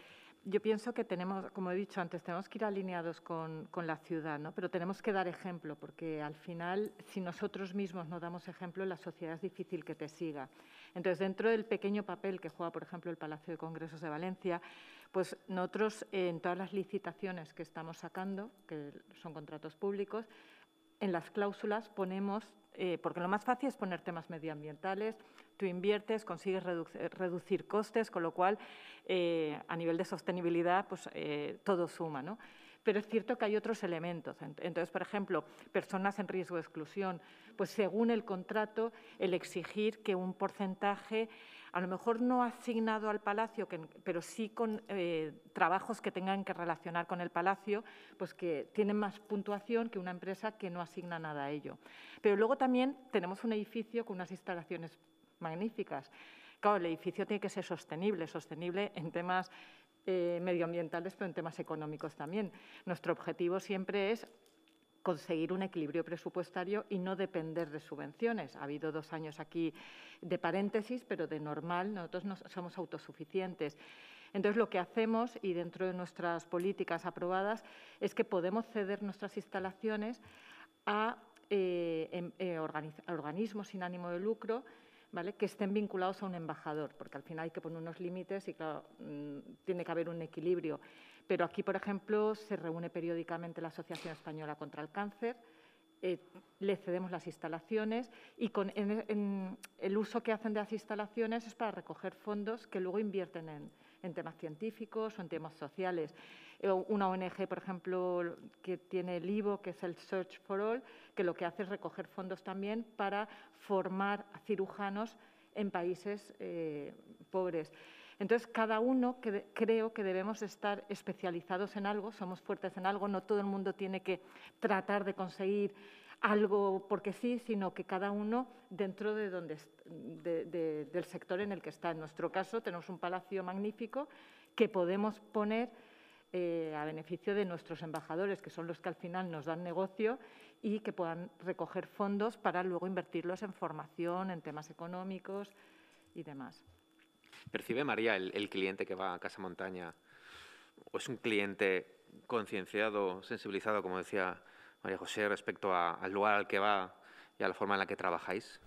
yo pienso que tenemos, como he dicho antes, tenemos que ir alineados con la ciudad, ¿no? Pero tenemos que dar ejemplo, porque al final, si nosotros mismos no damos ejemplo, la sociedad es difícil que te siga. Entonces, dentro del pequeño papel que juega, por ejemplo, el Palacio de Congresos de Valencia, pues nosotros en todas las licitaciones que estamos sacando, que son contratos públicos, en las cláusulas ponemos, porque lo más fácil es poner temas medioambientales, tú inviertes, consigues reducir costes, con lo cual a nivel de sostenibilidad pues, todo suma, ¿no? Pero es cierto que hay otros elementos. Entonces, por ejemplo, personas en riesgo de exclusión, pues según el contrato, el exigir que un porcentaje, a lo mejor no asignado al Palacio, pero sí con trabajos que tengan que relacionar con el Palacio, pues que tienen más puntuación que una empresa que no asigna nada a ello. Pero luego también tenemos un edificio con unas instalaciones magníficas. Claro, el edificio tiene que ser sostenible en temas medioambientales, pero en temas económicos también. Nuestro objetivo siempre es conseguir un equilibrio presupuestario y no depender de subvenciones. Ha habido 2 años aquí de paréntesis, pero de normal nosotros no somos autosuficientes. Entonces, lo que hacemos, y dentro de nuestras políticas aprobadas, es que podemos ceder nuestras instalaciones a organismos sin ánimo de lucro, ¿vale?, que estén vinculados a un embajador, porque al final hay que poner unos límites y, claro, tiene que haber un equilibrio. Pero aquí, por ejemplo, se reúne periódicamente la Asociación Española contra el Cáncer, le cedemos las instalaciones y en el uso que hacen de las instalaciones es para recoger fondos que luego invierten en temas científicos o en temas sociales. Una ONG, por ejemplo, que tiene el IVO, que es el Search for All, que lo que hace es recoger fondos también para formar a cirujanos en países pobres. Entonces, cada uno creo que debemos estar especializados en algo, somos fuertes en algo, no todo el mundo tiene que tratar de conseguir algo porque sí, sino que cada uno dentro de del sector en el que está. En nuestro caso, tenemos un palacio magnífico que podemos poner a beneficio de nuestros embajadores, que son los que al final nos dan negocio y que puedan recoger fondos para luego invertirlos en formación, en temas económicos y demás. ¿Percibe, María, el cliente que va a Casa Montaña ¿O es un cliente concienciado, sensibilizado, como decía María José, respecto al lugar al que va y a la forma en la que trabajáis?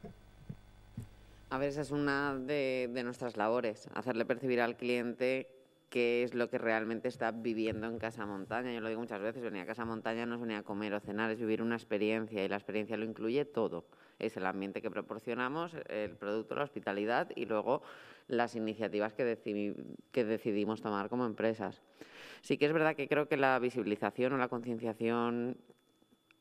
A ver, esa es una de nuestras labores, hacerle percibir al cliente qué es lo que realmente está viviendo en Casa Montaña. Yo lo digo muchas veces, venir a Casa Montaña no es venir a comer o cenar, es vivir una experiencia, y la experiencia lo incluye todo. Es el ambiente que proporcionamos, el producto, la hospitalidad y luego las iniciativas que decidimos tomar como empresas. Sí que es verdad que creo que la visibilización o la concienciación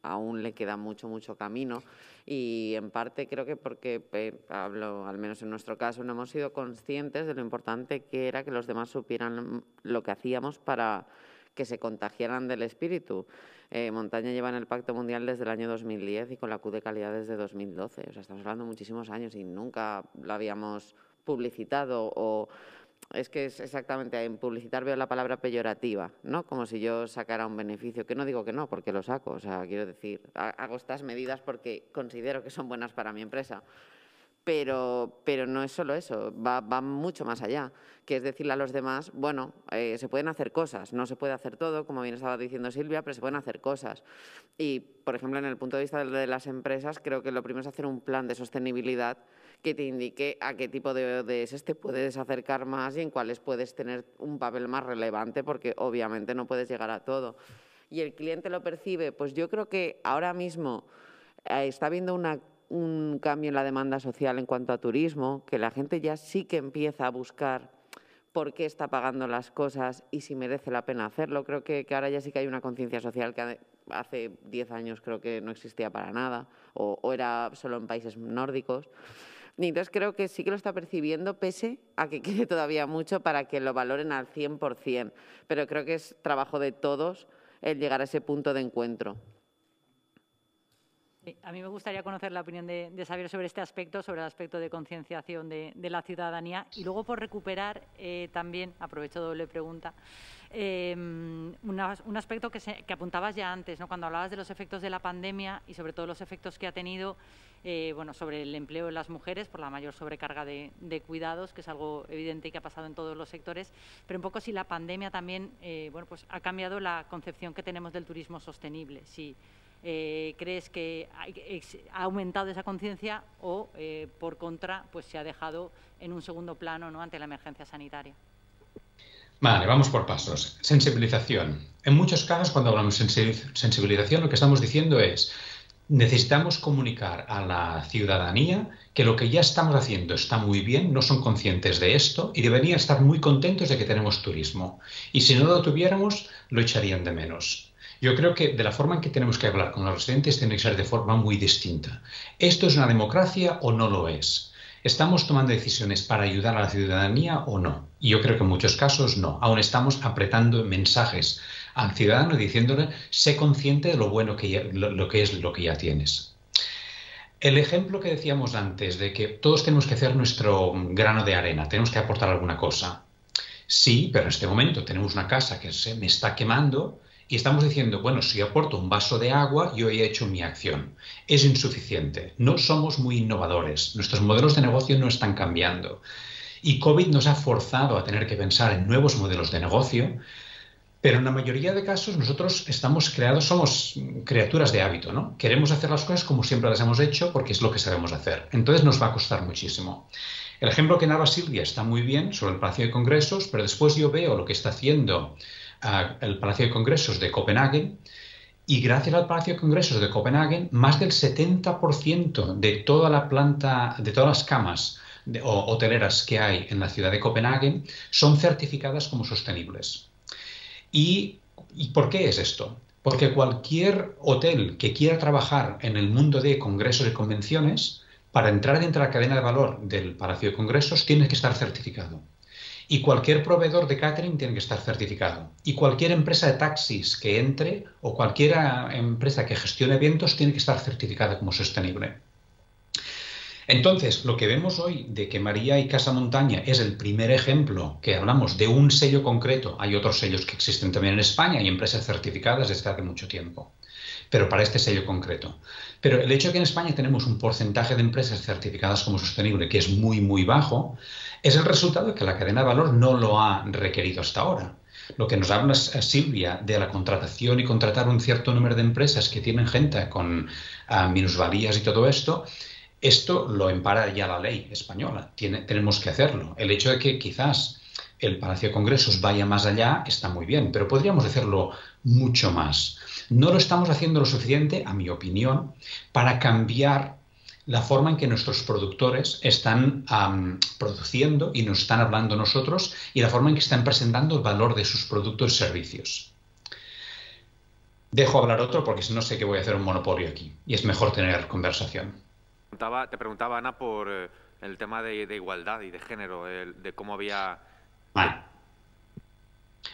aún le queda mucho camino, y en parte creo que porque, hablo al menos en nuestro caso, no hemos sido conscientes de lo importante que era que los demás supieran lo que hacíamos para que se contagiaran del espíritu. Montaña lleva en el Pacto Mundial desde el año 2010 y con la Q de calidad desde 2012. O sea, estamos hablando de muchísimos años y nunca lo habíamos publicitado. O es que es exactamente, en publicitar veo la palabra peyorativa, ¿no? Como si yo sacara un beneficio, que no digo que no, porque lo saco. O sea, quiero decir, hago estas medidas porque considero que son buenas para mi empresa. Pero no es solo eso, va mucho más allá, que es decirle a los demás, bueno, se pueden hacer cosas, no se puede hacer todo, como bien estaba diciendo Silvia, pero se pueden hacer cosas. Y, por ejemplo, en el punto de vista de las empresas, creo que lo primero es hacer un plan de sostenibilidad que te indique a qué tipo de ODS te puedes acercar más y en cuáles puedes tener un papel más relevante, porque obviamente no puedes llegar a todo. ¿Y el cliente lo percibe? Pues yo creo que ahora mismo está habiendo un cambio en la demanda social en cuanto a turismo, que la gente ya sí que empieza a buscar por qué está pagando las cosas y si merece la pena hacerlo. Creo que ahora ya sí que hay una conciencia social que hace 10 años creo que no existía para nada, o era solo en países nórdicos. Y entonces creo que sí que lo está percibiendo, pese a que quede todavía mucho para que lo valoren al 100%. Pero creo que es trabajo de todos el llegar a ese punto de encuentro. A mí me gustaría conocer la opinión de Xavier sobre este aspecto, sobre el aspecto de concienciación de la ciudadanía. Y luego, por recuperar, también, aprovecho doble pregunta, un aspecto que apuntabas ya antes, ¿no? Cuando hablabas de los efectos de la pandemia y sobre todo los efectos que ha tenido sobre el empleo de las mujeres por la mayor sobrecarga de cuidados, que es algo evidente y que ha pasado en todos los sectores, pero un poco si la pandemia también pues ha cambiado la concepción que tenemos del turismo sostenible. Si ¿crees que ha aumentado esa conciencia o, por contra, pues se ha dejado en un segundo plano, ¿no?, ante la emergencia sanitaria? Vale, vamos por pasos. Sensibilización. En muchos casos, cuando hablamos de sensibilización, lo que estamos diciendo es: necesitamos comunicar a la ciudadanía que lo que ya estamos haciendo está muy bien, no son conscientes de esto y deberían estar muy contentos de que tenemos turismo. Y si no lo tuviéramos, lo echarían de menos. Yo creo que de la forma en que tenemos que hablar con los residentes tiene que ser de forma muy distinta. ¿Esto es una democracia o no lo es? ¿Estamos tomando decisiones para ayudar a la ciudadanía o no? Y yo creo que en muchos casos no. Aún estamos apretando mensajes al ciudadano diciéndole: sé consciente de lo bueno que lo que ya tienes. El ejemplo que decíamos antes de que todos tenemos que hacer nuestro grano de arena, tenemos que aportar alguna cosa. Sí, pero en este momento tenemos una casa que se me está quemando y estamos diciendo, bueno, si yo aporto un vaso de agua, yo he hecho mi acción. Es insuficiente. No somos muy innovadores. Nuestros modelos de negocio no están cambiando. Y COVID nos ha forzado a tener que pensar en nuevos modelos de negocio, pero en la mayoría de casos nosotros somos criaturas de hábito, ¿no? Queremos hacer las cosas como siempre las hemos hecho porque es lo que sabemos hacer. Entonces nos va a costar muchísimo. El ejemplo que daba Silvia está muy bien sobre el Palacio de Congresos, pero después yo veo lo que está haciendo el Palacio de Congresos de Copenhague, y gracias al Palacio de Congresos de Copenhague, más del 70% de toda la planta, de todas las camas hoteleras que hay en la ciudad de Copenhague son certificadas como sostenibles. ¿Y por qué es esto? Porque cualquier hotel que quiera trabajar en el mundo de congresos y convenciones, para entrar dentro de la cadena de valor del Palacio de Congresos, tiene que estar certificado. Y cualquier proveedor de catering tiene que estar certificado. Y cualquier empresa de taxis que entre o cualquier empresa que gestione eventos tiene que estar certificada como sostenible. Entonces, lo que vemos hoy de que María y Casa Montaña es el primer ejemplo que hablamos de un sello concreto. Hay otros sellos que existen también en España y empresas certificadas desde hace mucho tiempo, pero para este sello concreto. Pero el hecho de que en España tenemos un porcentaje de empresas certificadas como sostenible que es muy, muy bajo, es el resultado de que la cadena de valor no lo ha requerido hasta ahora. Lo que nos habla Silvia de la contratación y contratar un cierto número de empresas que tienen gente con minusvalías y todo esto lo empara ya la ley española. Tenemos que hacerlo. El hecho de que quizás el Palacio de Congresos vaya más allá está muy bien, pero podríamos hacerlo mucho más. No lo estamos haciendo lo suficiente, a mi opinión, para cambiar la forma en que nuestros productores están produciendo y nos están hablando nosotros y la forma en que están presentando el valor de sus productos y servicios. Dejo hablar otro porque si no sé que voy a hacer un monopolio aquí y es mejor tener conversación. Te preguntaba, Ana, por el tema de igualdad y de género, de cómo había...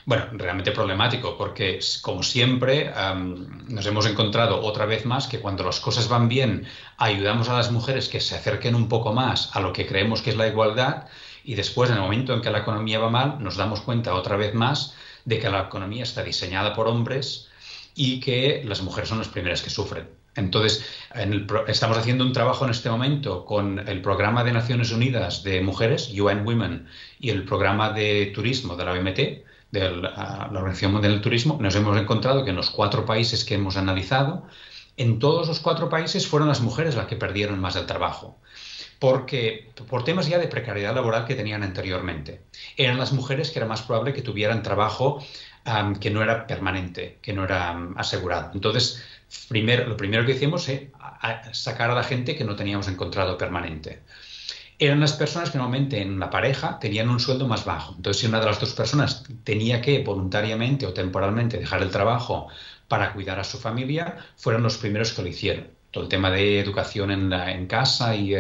Bueno, realmente problemático porque, como siempre, nos hemos encontrado otra vez más que cuando las cosas van bien ayudamos a las mujeres que se acerquen un poco más a lo que creemos que es la igualdad y después, en el momento en que la economía va mal, nos damos cuenta otra vez más de que la economía está diseñada por hombres y que las mujeres son las primeras que sufren. Entonces, estamos haciendo un trabajo en este momento con el Programa de Naciones Unidas de Mujeres, UN Women, y el Programa de Turismo de la OMT, de la Organización Mundial del Turismo. Nos hemos encontrado que en los 4 países que hemos analizado, en todos los 4 países fueron las mujeres las que perdieron más el trabajo. Porque por temas ya de precariedad laboral que tenían anteriormente. Eran las mujeres que era más probable que tuvieran trabajo que no era permanente, que no era asegurado. Entonces, lo primero que hicimos es sacar a la gente que no teníamos encontrado permanente. Eran las personas que normalmente en la pareja tenían un sueldo más bajo. Entonces, si una de las 2 personas tenía que voluntariamente o temporalmente dejar el trabajo para cuidar a su familia, fueron los primeros que lo hicieron. Todo el tema de educación en casa y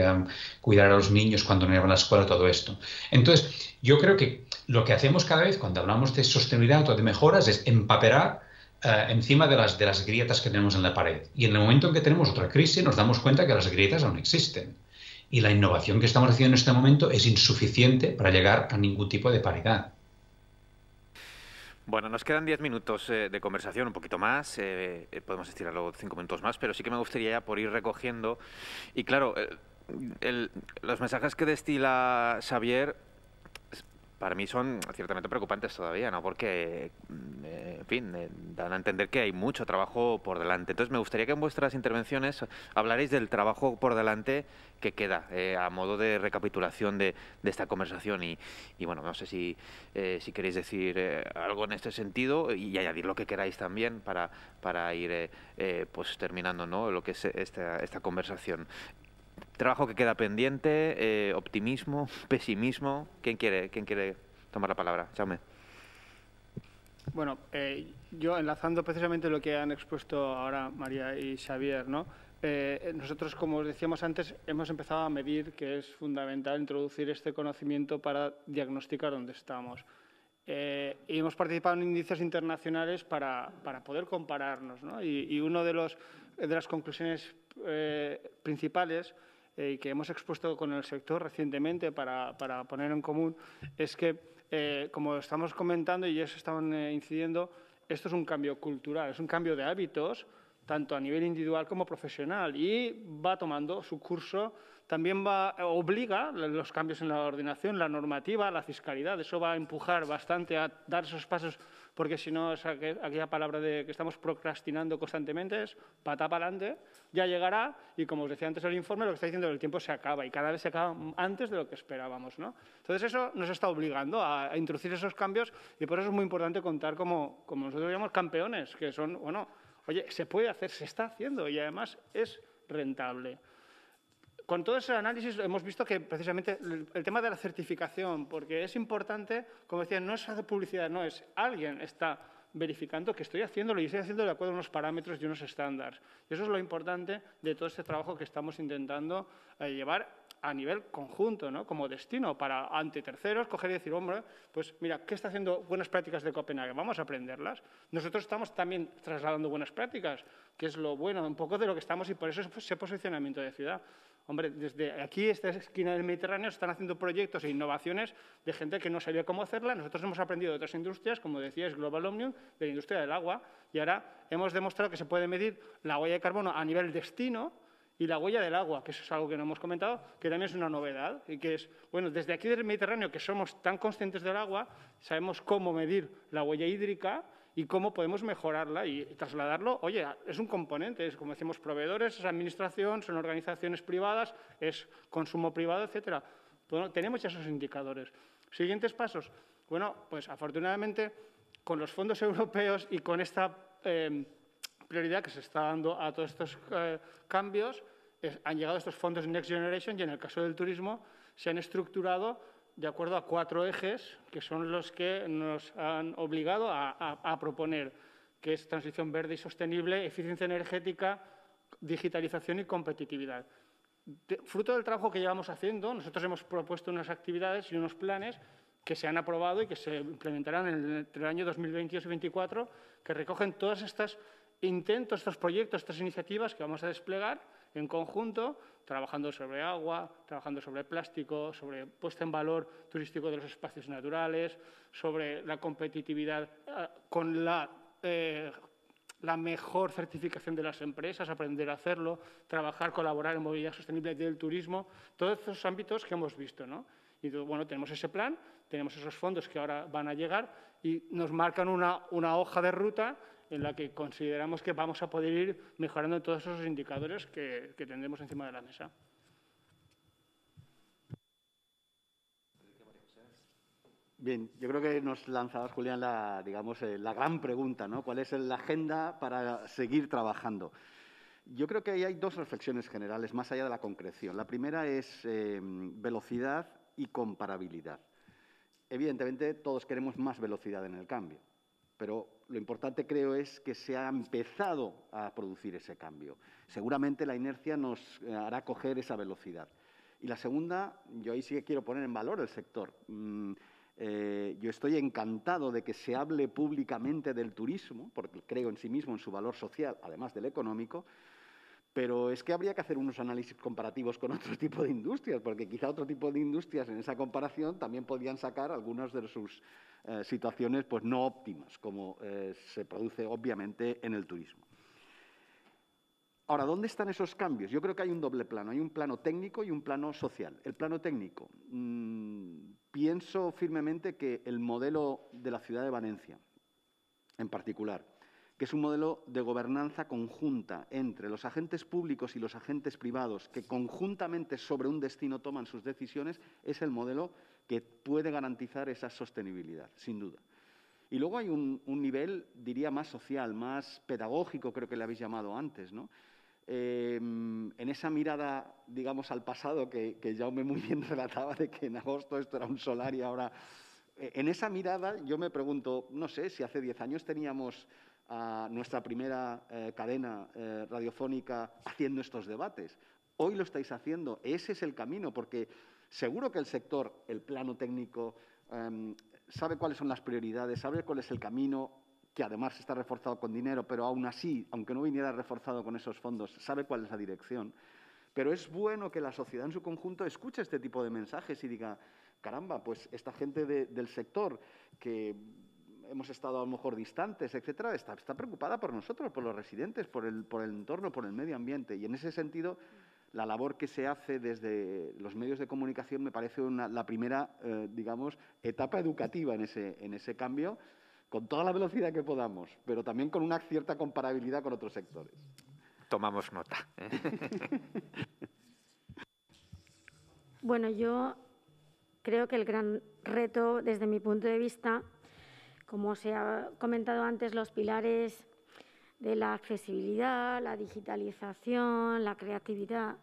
cuidar a los niños cuando no iban a la escuela, todo esto. Entonces, yo creo que lo que hacemos cada vez cuando hablamos de sostenibilidad o de mejoras es empaperar encima de las grietas que tenemos en la pared. Y en el momento en que tenemos otra crisis nos damos cuenta que las grietas aún existen. Y la innovación que estamos haciendo en este momento es insuficiente para llegar a ningún tipo de paridad. Bueno, nos quedan 10 minutos de conversación, un poquito más, podemos estirarlo 5 minutos más, pero sí que me gustaría ya por ir recogiendo. Y claro, los mensajes que destila Xavier para mí son ciertamente preocupantes todavía, ¿no? Porque, en fin, dan a entender que hay mucho trabajo por delante. Entonces, me gustaría que en vuestras intervenciones hablarais del trabajo por delante que queda, a modo de recapitulación de esta conversación. Y bueno, no sé si queréis decir algo en este sentido y añadir lo que queráis también para ir pues terminando, ¿no?, lo que es esta conversación. Trabajo que queda pendiente, optimismo, pesimismo. ¿Quién quiere tomar la palabra? Jaume. Bueno, yo enlazando precisamente lo que han expuesto ahora María y Xavier, ¿no? Nosotros, como os decíamos antes, hemos empezado a medir que es fundamental introducir este conocimiento para diagnosticar dónde estamos. Y hemos participado en índices internacionales para poder compararnos, ¿no? Y una de las conclusiones principales que hemos expuesto con el sector recientemente para poner en común es que, como estamos comentando y ellos estaban incidiendo, esto es un cambio cultural, es un cambio de hábitos, tanto a nivel individual como profesional, y va tomando su curso. También obliga los cambios en la ordenación, la normativa, la fiscalidad. Eso va a empujar bastante a dar esos pasos, porque si no, es aquella palabra de que estamos procrastinando constantemente, es pata para adelante, ya llegará, y como os decía antes el informe, lo que está diciendo es que el tiempo se acaba, y cada vez se acaba antes de lo que esperábamos, ¿no? Entonces, eso nos está obligando a introducir esos cambios, y por eso es muy importante contar como nosotros llamamos campeones, que son, bueno, oye, se puede hacer, se está haciendo, y además es rentable. Con todo ese análisis hemos visto que precisamente el tema de la certificación, porque es importante, como decía, no es hacer publicidad, no, es alguien está verificando que estoy haciéndolo y estoy haciendo de acuerdo a unos parámetros y unos estándares. Y eso es lo importante de todo este trabajo que estamos intentando llevar a nivel conjunto, ¿no?, como destino para ante terceros, coger y decir, hombre, pues mira, ¿qué está haciendo Buenas Prácticas de Copenhague? Vamos a aprenderlas. Nosotros estamos también trasladando buenas prácticas, que es lo bueno, un poco de lo que estamos, y por eso ese posicionamiento de ciudad. Hombre, desde aquí, esta esquina del Mediterráneo, están haciendo proyectos e innovaciones de gente que no sabía cómo hacerla. Nosotros hemos aprendido de otras industrias, como decíais, Global Omnium, de la industria del agua, y ahora hemos demostrado que se puede medir la huella de carbono a nivel destino Y la huella del agua, que eso es algo que no hemos comentado, que también es una novedad y que es, bueno, desde aquí del Mediterráneo, que somos tan conscientes del agua, sabemos cómo medir la huella hídrica y cómo podemos mejorarla y trasladarlo. Oye, es un componente, es como decimos, proveedores, es administración, son organizaciones privadas, es consumo privado, etcétera. Bueno, tenemos ya esos indicadores. Siguientes pasos. Bueno, pues afortunadamente, con los fondos europeos y con esta prioridad que se está dando a todos estos cambios, han llegado estos fondos Next Generation y en el caso del turismo se han estructurado de acuerdo a 4 ejes que son los que nos han obligado a proponer, que es transición verde y sostenible, eficiencia energética, digitalización y competitividad. Fruto del trabajo que llevamos haciendo, nosotros hemos propuesto unas actividades y unos planes que se han aprobado y que se implementarán entre el año 2022 y 2024, que recogen todas estas intentos, estos proyectos, estas iniciativas que vamos a desplegar en conjunto, trabajando sobre agua, trabajando sobre plástico, sobre puesta en valor turístico de los espacios naturales, sobre la competitividad con la mejor certificación de las empresas, aprender a hacerlo, trabajar, colaborar en movilidad sostenible del turismo, todos estos ámbitos que hemos visto, ¿no? Y bueno, tenemos ese plan, tenemos esos fondos que ahora van a llegar y nos marcan una hoja de ruta en la que consideramos que vamos a poder ir mejorando todos esos indicadores que tendremos encima de la mesa. Bien, yo creo que nos lanzabas, Julián, la gran pregunta, ¿no? ¿Cuál es la agenda para seguir trabajando? Yo creo que ahí hay 2 reflexiones generales, más allá de la concreción. La primera es velocidad y comparabilidad. Evidentemente, todos queremos más velocidad en el cambio, pero lo importante, creo, es que se ha empezado a producir ese cambio. Seguramente la inercia nos hará coger esa velocidad. Y la segunda, yo ahí sí que quiero poner en valor el sector. Yo estoy encantado de que se hable públicamente del turismo, porque creo en sí mismo, en su valor social, además del económico, pero es que habría que hacer unos análisis comparativos con otro tipo de industrias, porque quizá otro tipo de industrias en esa comparación también podrían sacar algunas de sus situaciones pues, no óptimas, como se produce obviamente en el turismo. Ahora, ¿dónde están esos cambios? Yo creo que hay un doble plano. Hay un plano técnico y un plano social. El plano técnico. Pienso firmemente que el modelo de la ciudad de Valencia, en particular, que es un modelo de gobernanza conjunta entre los agentes públicos y los agentes privados, que conjuntamente sobre un destino toman sus decisiones, es el modelo que puede garantizar esa sostenibilidad, sin duda. Y luego hay un nivel, diría, más social, más pedagógico, creo que le habéis llamado antes, ¿no? En esa mirada, digamos, al pasado, que Jaume muy bien relataba de que en agosto esto era un solar y ahora... En esa mirada yo me pregunto, no sé, si hace 10 años teníamos a nuestra primera cadena radiofónica haciendo estos debates. Hoy lo estáis haciendo. Ese es el camino, porque seguro que el sector, el plano técnico, sabe cuáles son las prioridades, sabe cuál es el camino, que además está reforzado con dinero, pero aún así, aunque no viniera reforzado con esos fondos, sabe cuál es la dirección. Pero es bueno que la sociedad en su conjunto escuche este tipo de mensajes y diga, caramba, pues esta gente del sector que hemos estado a lo mejor distantes, etcétera, está preocupada por nosotros, por los residentes, por el entorno, por el medio ambiente. Y en ese sentido, la labor que se hace desde los medios de comunicación me parece la primera, digamos, etapa educativa en ese cambio, con toda la velocidad que podamos, pero también con una cierta comparabilidad con otros sectores. Tomamos nota. Bueno, yo creo que el gran reto, desde mi punto de vista, como se ha comentado antes, los pilares de la accesibilidad, la digitalización, la creatividad,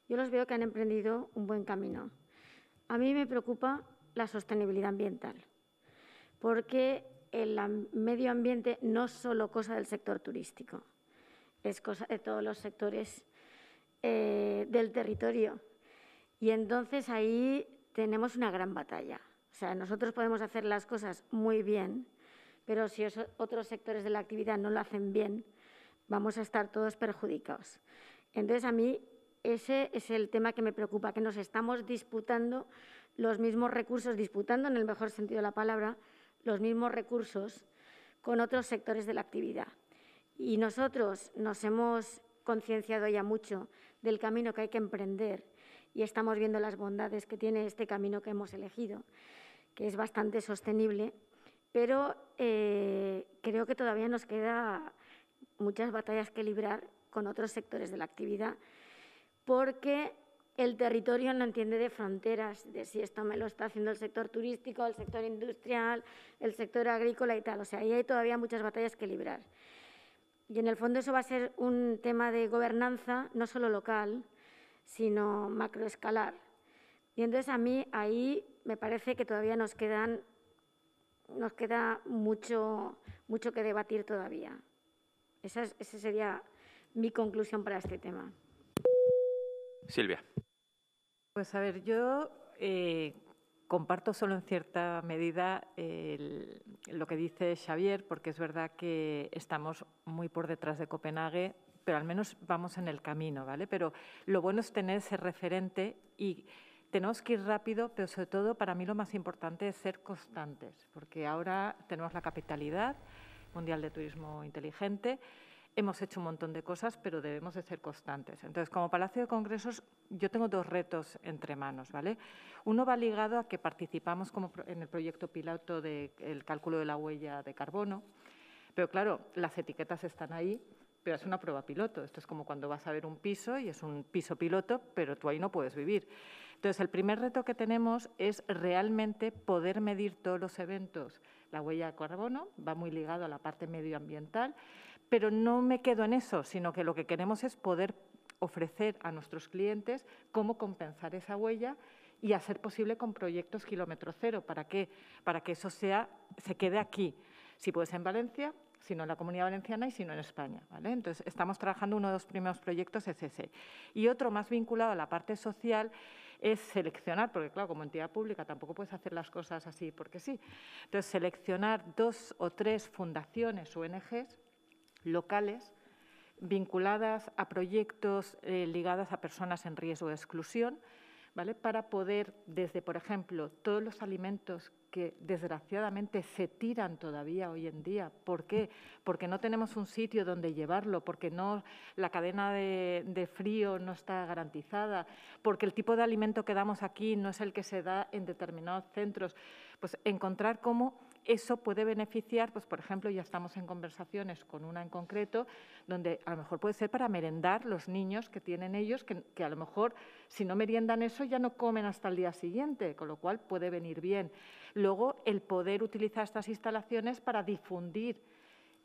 yo los veo que han emprendido un buen camino. A mí me preocupa la sostenibilidad ambiental, porque el medio ambiente no es solo cosa del sector turístico, es cosa de todos los sectores del territorio. Y entonces ahí tenemos una gran batalla. O sea, nosotros podemos hacer las cosas muy bien, pero si otros sectores de la actividad no lo hacen bien, vamos a estar todos perjudicados. Entonces, a mí ese es el tema que me preocupa, que nos estamos disputando los mismos recursos, disputando en el mejor sentido de la palabra, los mismos recursos con otros sectores de la actividad. Y nosotros nos hemos concienciado ya mucho del camino que hay que emprender y estamos viendo las bondades que tiene este camino que hemos elegido, que es bastante sostenible, pero creo que todavía nos queda muchas batallas que librar con otros sectores de la actividad, porque el territorio no entiende de fronteras, de si esto me lo está haciendo el sector turístico, el sector industrial, el sector agrícola y tal. O sea, ahí hay todavía muchas batallas que librar. Y en el fondo eso va a ser un tema de gobernanza, no solo local, sino macroescalar. Y entonces a mí ahí me parece que todavía nos queda mucho que debatir todavía. Esa sería mi conclusión para este tema. Silvia. Pues a ver, yo comparto solo en cierta medida lo que dice Xavier, porque es verdad que estamos muy por detrás de Copenhague, pero al menos vamos en el camino, ¿vale? Pero lo bueno es tener ese referente y tenemos que ir rápido, pero sobre todo para mí lo más importante es ser constantes, porque ahora tenemos la capitalidad mundial de turismo inteligente. Hemos hecho un montón de cosas, pero debemos de ser constantes. Entonces, como Palacio de Congresos, yo tengo dos retos entre manos, ¿vale? Uno va ligado a que participamos en el proyecto piloto del cálculo de la huella de carbono, pero claro, las etiquetas están ahí, pero es una prueba piloto. Esto es como cuando vas a ver un piso y es un piso piloto, pero tú ahí no puedes vivir. Entonces, el primer reto que tenemos es realmente poder medir todos los eventos. La huella de carbono va muy ligado a la parte medioambiental, pero no me quedo en eso, sino que lo que queremos es poder ofrecer a nuestros clientes cómo compensar esa huella y a ser posible con proyectos kilómetro cero. ¿Para qué? Para que eso se quede aquí. Si puede ser en Valencia, si no en la Comunidad Valenciana y si no en España, ¿vale? Entonces, estamos trabajando, uno de los primeros proyectos es ese. Y otro más vinculado a la parte social es seleccionar, porque claro, como entidad pública tampoco puedes hacer las cosas así porque sí. Entonces, seleccionar 2 o 3 fundaciones o ONGs locales vinculadas a proyectos ligados a personas en riesgo de exclusión, ¿vale? Para poder, desde, por ejemplo, todos los alimentos que desgraciadamente se tiran todavía hoy en día. ¿Por qué? Porque no tenemos un sitio donde llevarlo, porque la cadena de frío no está garantizada, porque el tipo de alimento que damos aquí no es el que se da en determinados centros. Pues encontrar cómo eso puede beneficiar, pues por ejemplo, ya estamos en conversaciones con una en concreto, donde a lo mejor puede ser para merendar los niños que tienen ellos, que a lo mejor si no meriendan eso ya no comen hasta el día siguiente, con lo cual puede venir bien. Luego, el poder utilizar estas instalaciones para difundir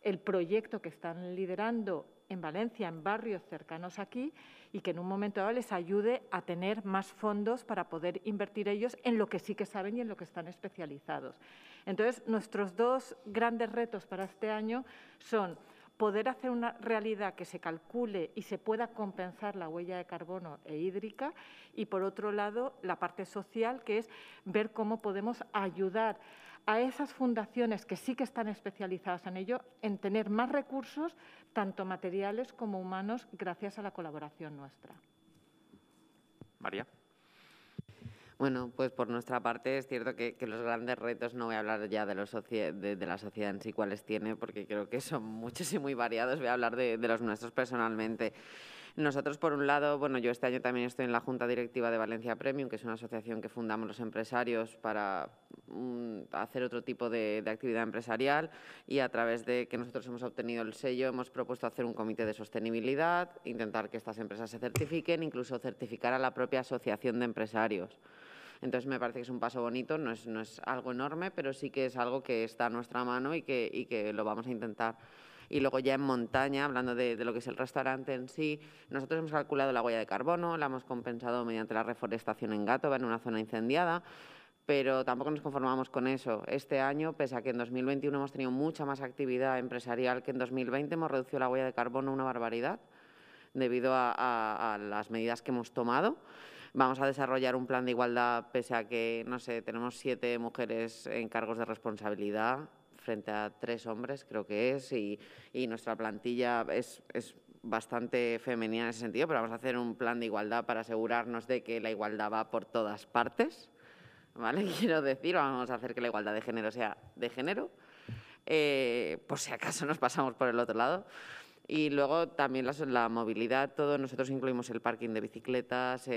el proyecto que están liderando en Valencia, en barrios cercanos aquí, y que en un momento dado les ayude a tener más fondos para poder invertir ellos en lo que sí que saben y en lo que están especializados. Entonces, nuestros 2 grandes retos para este año son poder hacer una realidad que se calcule y se pueda compensar la huella de carbono e hídrica y, por otro lado, la parte social, que es ver cómo podemos ayudar a esas fundaciones que sí que están especializadas en ello, en tener más recursos, tanto materiales como humanos, gracias a la colaboración nuestra. María. Bueno, pues por nuestra parte es cierto que los grandes retos, no voy a hablar ya de la sociedad en sí, cuáles tiene, porque creo que son muchos y muy variados, voy a hablar de los nuestros personalmente. Nosotros, por un lado, bueno, yo este año también estoy en la Junta Directiva de Valencia Premium, que es una asociación que fundamos los empresarios para hacer otro tipo de actividad empresarial, y a través de que nosotros hemos obtenido el sello hemos propuesto hacer un comité de sostenibilidad, intentar que estas empresas se certifiquen, incluso certificar a la propia asociación de empresarios. Entonces, me parece que es un paso bonito, no es algo enorme, pero sí que es algo que está a nuestra mano y que lo vamos a intentar. Y luego ya en montaña, hablando de lo que es el restaurante en sí, nosotros hemos calculado la huella de carbono, la hemos compensado mediante la reforestación en Gàtova, en una zona incendiada, pero tampoco nos conformamos con eso. Este año, pese a que en 2021 hemos tenido mucha más actividad empresarial que en 2020, hemos reducido la huella de carbono una barbaridad debido a las medidas que hemos tomado. Vamos a desarrollar un plan de igualdad, pese a que, no sé, tenemos 7 mujeres en cargos de responsabilidad frente a 3 hombres, creo que es, y nuestra plantilla es bastante femenina en ese sentido, pero vamos a hacer un plan de igualdad para asegurarnos de que la igualdad va por todas partes, ¿vale? Quiero decir, vamos a hacer que la igualdad de género sea de género, por si acaso nos pasamos por el otro lado. Y luego también la movilidad, todo. Nosotros incluimos el parking de bicicletas, un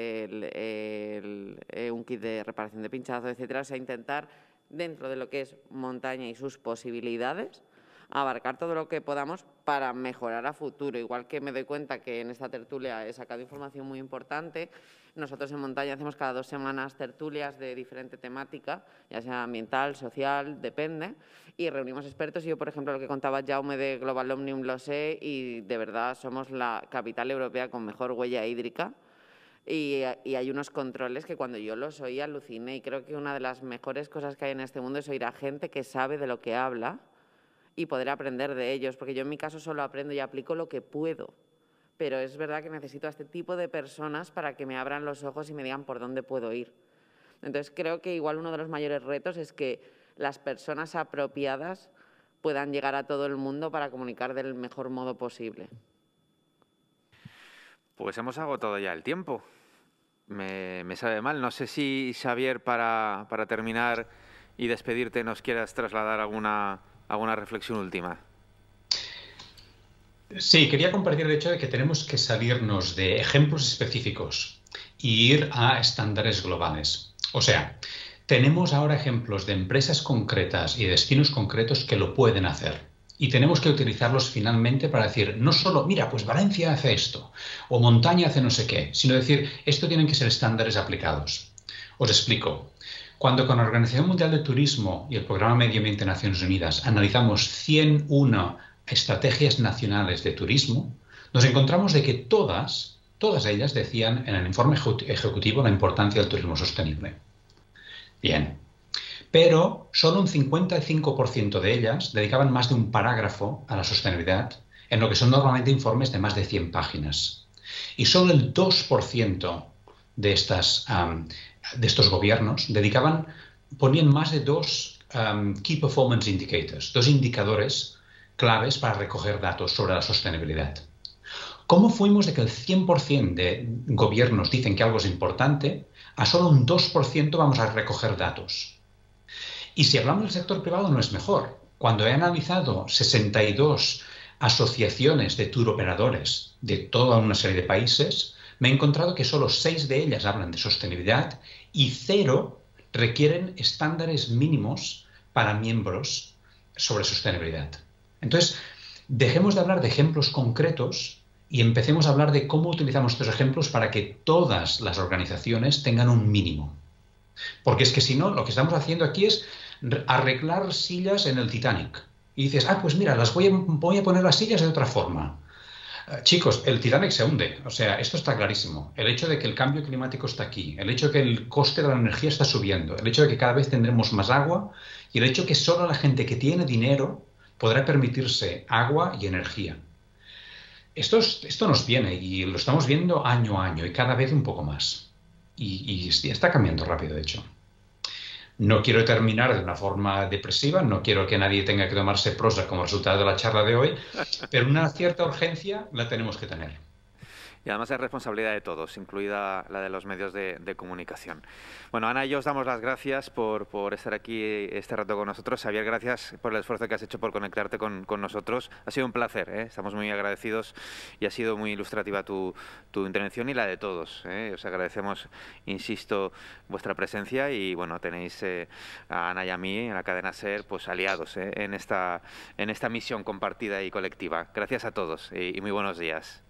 kit de reparación de pinchazo, etcétera. O sea, intentar, dentro de lo que es montaña y sus posibilidades, abarcar todo lo que podamos para mejorar a futuro. Igual que me doy cuenta que en esta tertulia he sacado información muy importante, nosotros en montaña hacemos cada 2 semanas tertulias de diferente temática, ya sea ambiental, social, depende, y reunimos expertos. Y yo, por ejemplo, lo que contaba Jaume de Global Omnium lo sé, y de verdad somos la capital europea con mejor huella hídrica. Y hay unos controles que cuando yo los oí aluciné, y creo que una de las mejores cosas que hay en este mundo es oír a gente que sabe de lo que habla y poder aprender de ellos, porque yo en mi caso solo aprendo y aplico lo que puedo, pero es verdad que necesito a este tipo de personas para que me abran los ojos y me digan por dónde puedo ir. Entonces creo que igual uno de los mayores retos es que las personas apropiadas puedan llegar a todo el mundo para comunicar del mejor modo posible. Pues hemos agotado ya el tiempo. Me sabe mal. No sé si, Xavier, para terminar y despedirte, nos quieras trasladar alguna reflexión última. Sí, quería compartir el hecho de que tenemos que salirnos de ejemplos específicos y ir a estándares globales. O sea, tenemos ahora ejemplos de empresas concretas y destinos concretos que lo pueden hacer. Y tenemos que utilizarlos finalmente para decir, no solo, mira, pues Valencia hace esto, o montaña hace no sé qué, sino decir, esto tienen que ser estándares aplicados. Os explico. Cuando con la Organización Mundial de Turismo y el Programa Medio Ambiente de Naciones Unidas analizamos 101 estrategias nacionales de turismo, nos encontramos de que todas ellas decían en el informe ejecutivo la importancia del turismo sostenible. Bien, pero solo un 55% de ellas dedicaban más de un parágrafo a la sostenibilidad, en lo que son normalmente informes de más de 100 páginas. Y solo el 2% de estos gobiernos ponían más de 2 Key Performance Indicators, 2 indicadores claves para recoger datos sobre la sostenibilidad. ¿Cómo fuimos de que el 100% de gobiernos dicen que algo es importante a solo un 2% vamos a recoger datos? Y si hablamos del sector privado no es mejor. Cuando he analizado 62 asociaciones de tour operadores de toda una serie de países, me he encontrado que solo 6 de ellas hablan de sostenibilidad y 0 requieren estándares mínimos para miembros sobre sostenibilidad. Entonces, dejemos de hablar de ejemplos concretos y empecemos a hablar de cómo utilizamos estos ejemplos para que todas las organizaciones tengan un mínimo. Porque es que si no, lo que estamos haciendo aquí es arreglar sillas en el Titanic. Y dices, pues mira, voy a poner las sillas de otra forma. Chicos, el Titanic se hunde. O sea, esto está clarísimo. El hecho de que el cambio climático está aquí, el hecho de que el coste de la energía está subiendo, el hecho de que cada vez tendremos más agua y el hecho de que solo la gente que tiene dinero podrá permitirse agua y energía. Esto nos viene y lo estamos viendo año a año y cada vez un poco más. Y está cambiando rápido, de hecho. No quiero terminar de una forma depresiva, no quiero que nadie tenga que tomarse Prozac como resultado de la charla de hoy, pero una cierta urgencia la tenemos que tener. Y además es responsabilidad de todos, incluida la de los medios de comunicación. Bueno, Ana y yo os damos las gracias por estar aquí este rato con nosotros. Xavier, gracias por el esfuerzo que has hecho por conectarte con nosotros. Ha sido un placer, estamos muy agradecidos y ha sido muy ilustrativa tu intervención y la de todos. Os agradecemos, insisto, vuestra presencia y bueno, tenéis a Ana y a mí en la cadena SER pues aliados en esta misión compartida y colectiva. Gracias a todos y muy buenos días.